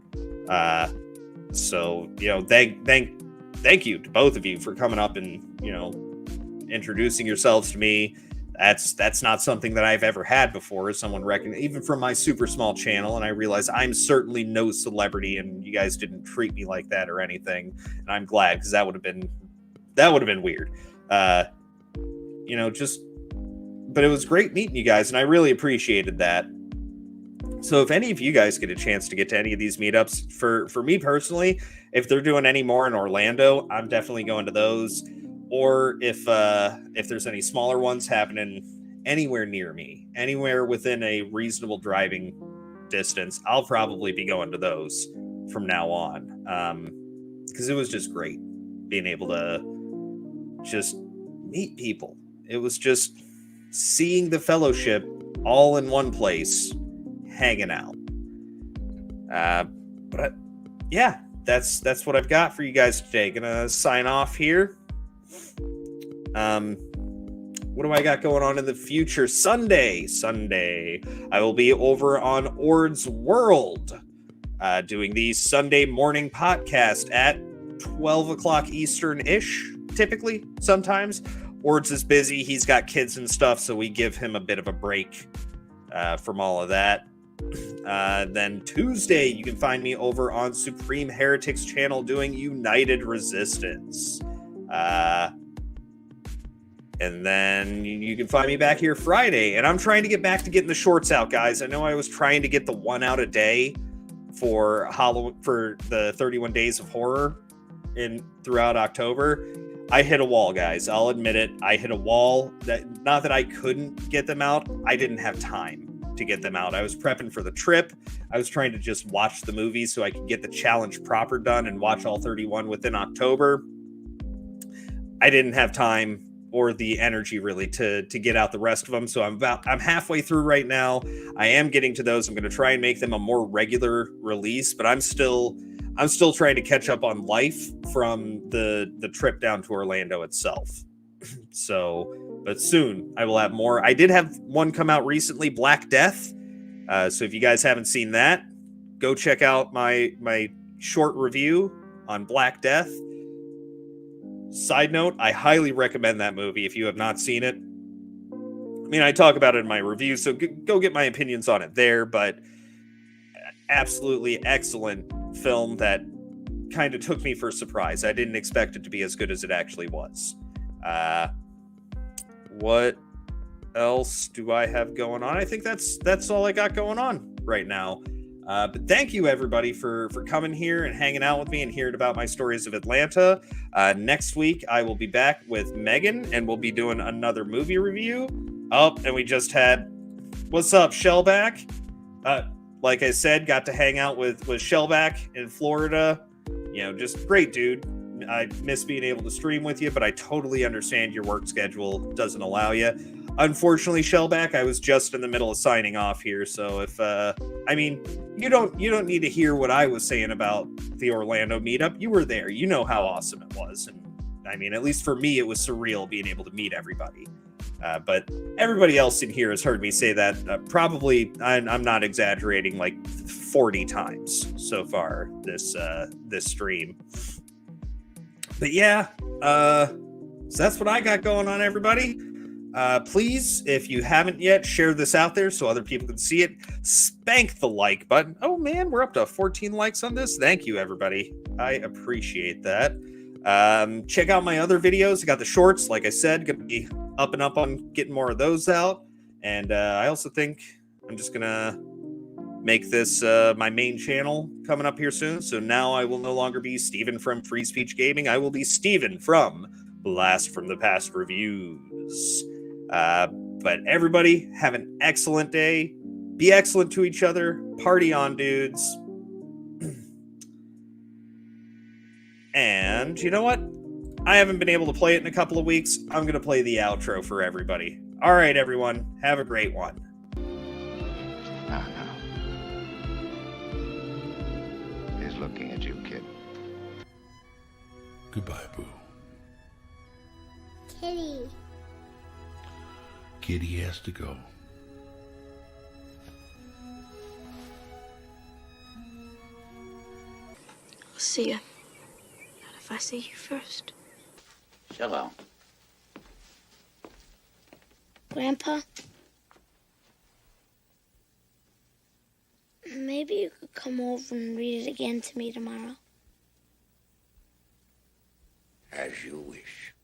So, thank you to both of you for coming up and, introducing yourselves to me. That's not something that I've ever had before. Someone even from my super small channel, and I realize I'm certainly no celebrity, and you guys didn't treat me like that or anything. And I'm glad, because that would have been weird. But it was great meeting you guys, and I really appreciated that. So if any of you guys get a chance to get to any of these meetups, for me personally, if they're doing any more in Orlando, I'm definitely going to those. Or if there's any smaller ones happening anywhere near me, anywhere within a reasonable driving distance, I'll probably be going to those from now on. Because it was just great being able to just meet people. It was just seeing the fellowship all in one place, hanging out. But yeah, that's what I've got for you guys today. Gonna sign off here. What do I got going on in the future? Sunday, I will be over on Ord's World, doing the Sunday morning podcast at 12 o'clock Eastern-ish, typically, sometimes. Ord's is busy. He's got kids and stuff, so we give him a bit of a break from all of that. Then Tuesday, you can find me over on Supreme Heretics channel doing United Resistance. And then you can find me back here Friday. And I'm trying to get back to getting the shorts out, guys. I know I was trying to get the one out a day for the 31 Days of Horror throughout October. I hit a wall, guys. I'll admit it. I hit a wall. Not that I couldn't get them out. I didn't have time to get them out. I was prepping for the trip. I was trying to just watch the movies so I could get the challenge proper done and watch all 31 within October. I didn't have time or the energy really to get out the rest of them. So I'm halfway through right now. I am getting to those. I'm going to try and make them a more regular release, but I'm still trying to catch up on life from the trip down to Orlando itself. So, but soon I will have more. I did have one come out recently, Black Death. So if you guys haven't seen that, go check out my short review on Black Death. Side note, I highly recommend that movie if you have not seen it. I mean, I talk about it in my review, so go get my opinions on it there, but absolutely excellent film that kind of took me for a surprise. I didn't expect it to be as good as it actually was. What else do I have going on? I think that's all I got going on right now. But thank you, everybody, for coming here and hanging out with me and hearing about my stories of Atlanta. Next week, I will be back with Megan, and we'll be doing another movie review. Oh, and we just had... What's up, Shellback? Like I said, got to hang out with Shellback in Florida. You know, just great dude. I miss being able to stream with you, but I totally understand your work schedule doesn't allow you. Unfortunately, Shellback, I was just in the middle of signing off here, so if I mean, you don't need to hear what I was saying about the Orlando meetup. You were there. You know how awesome it was. And I mean, at least for me, it was surreal being able to meet everybody. But everybody else in here has heard me say that probably, I'm not exaggerating, like 40 times so far this stream. But yeah, so that's what I got going on, everybody. Please, if you haven't yet, share this out there so other people can see it. Spank the like button. Oh man, we're up to 14 likes on this. Thank you, everybody. I appreciate that. Check out my other videos. I got the shorts, like I said, gonna be up and up on getting more of those out. And I also think I'm just gonna make this my main channel coming up here soon. So now I will no longer be Steven from Free Speech Gaming. I will be Steven from Blast from the Past Reviews. But everybody, have an excellent day. Be excellent to each other. Party on, dudes. And you know what? I haven't been able to play it in a couple of weeks. I'm going to play the outro for everybody. All right, everyone. Have a great one. Now. He's looking at you, kid. Goodbye, Boo. Kitty. Kitty has to go. I'll see you. Not if I see you first. Hello. Grandpa? Maybe you could come over and read it again to me tomorrow. As you wish.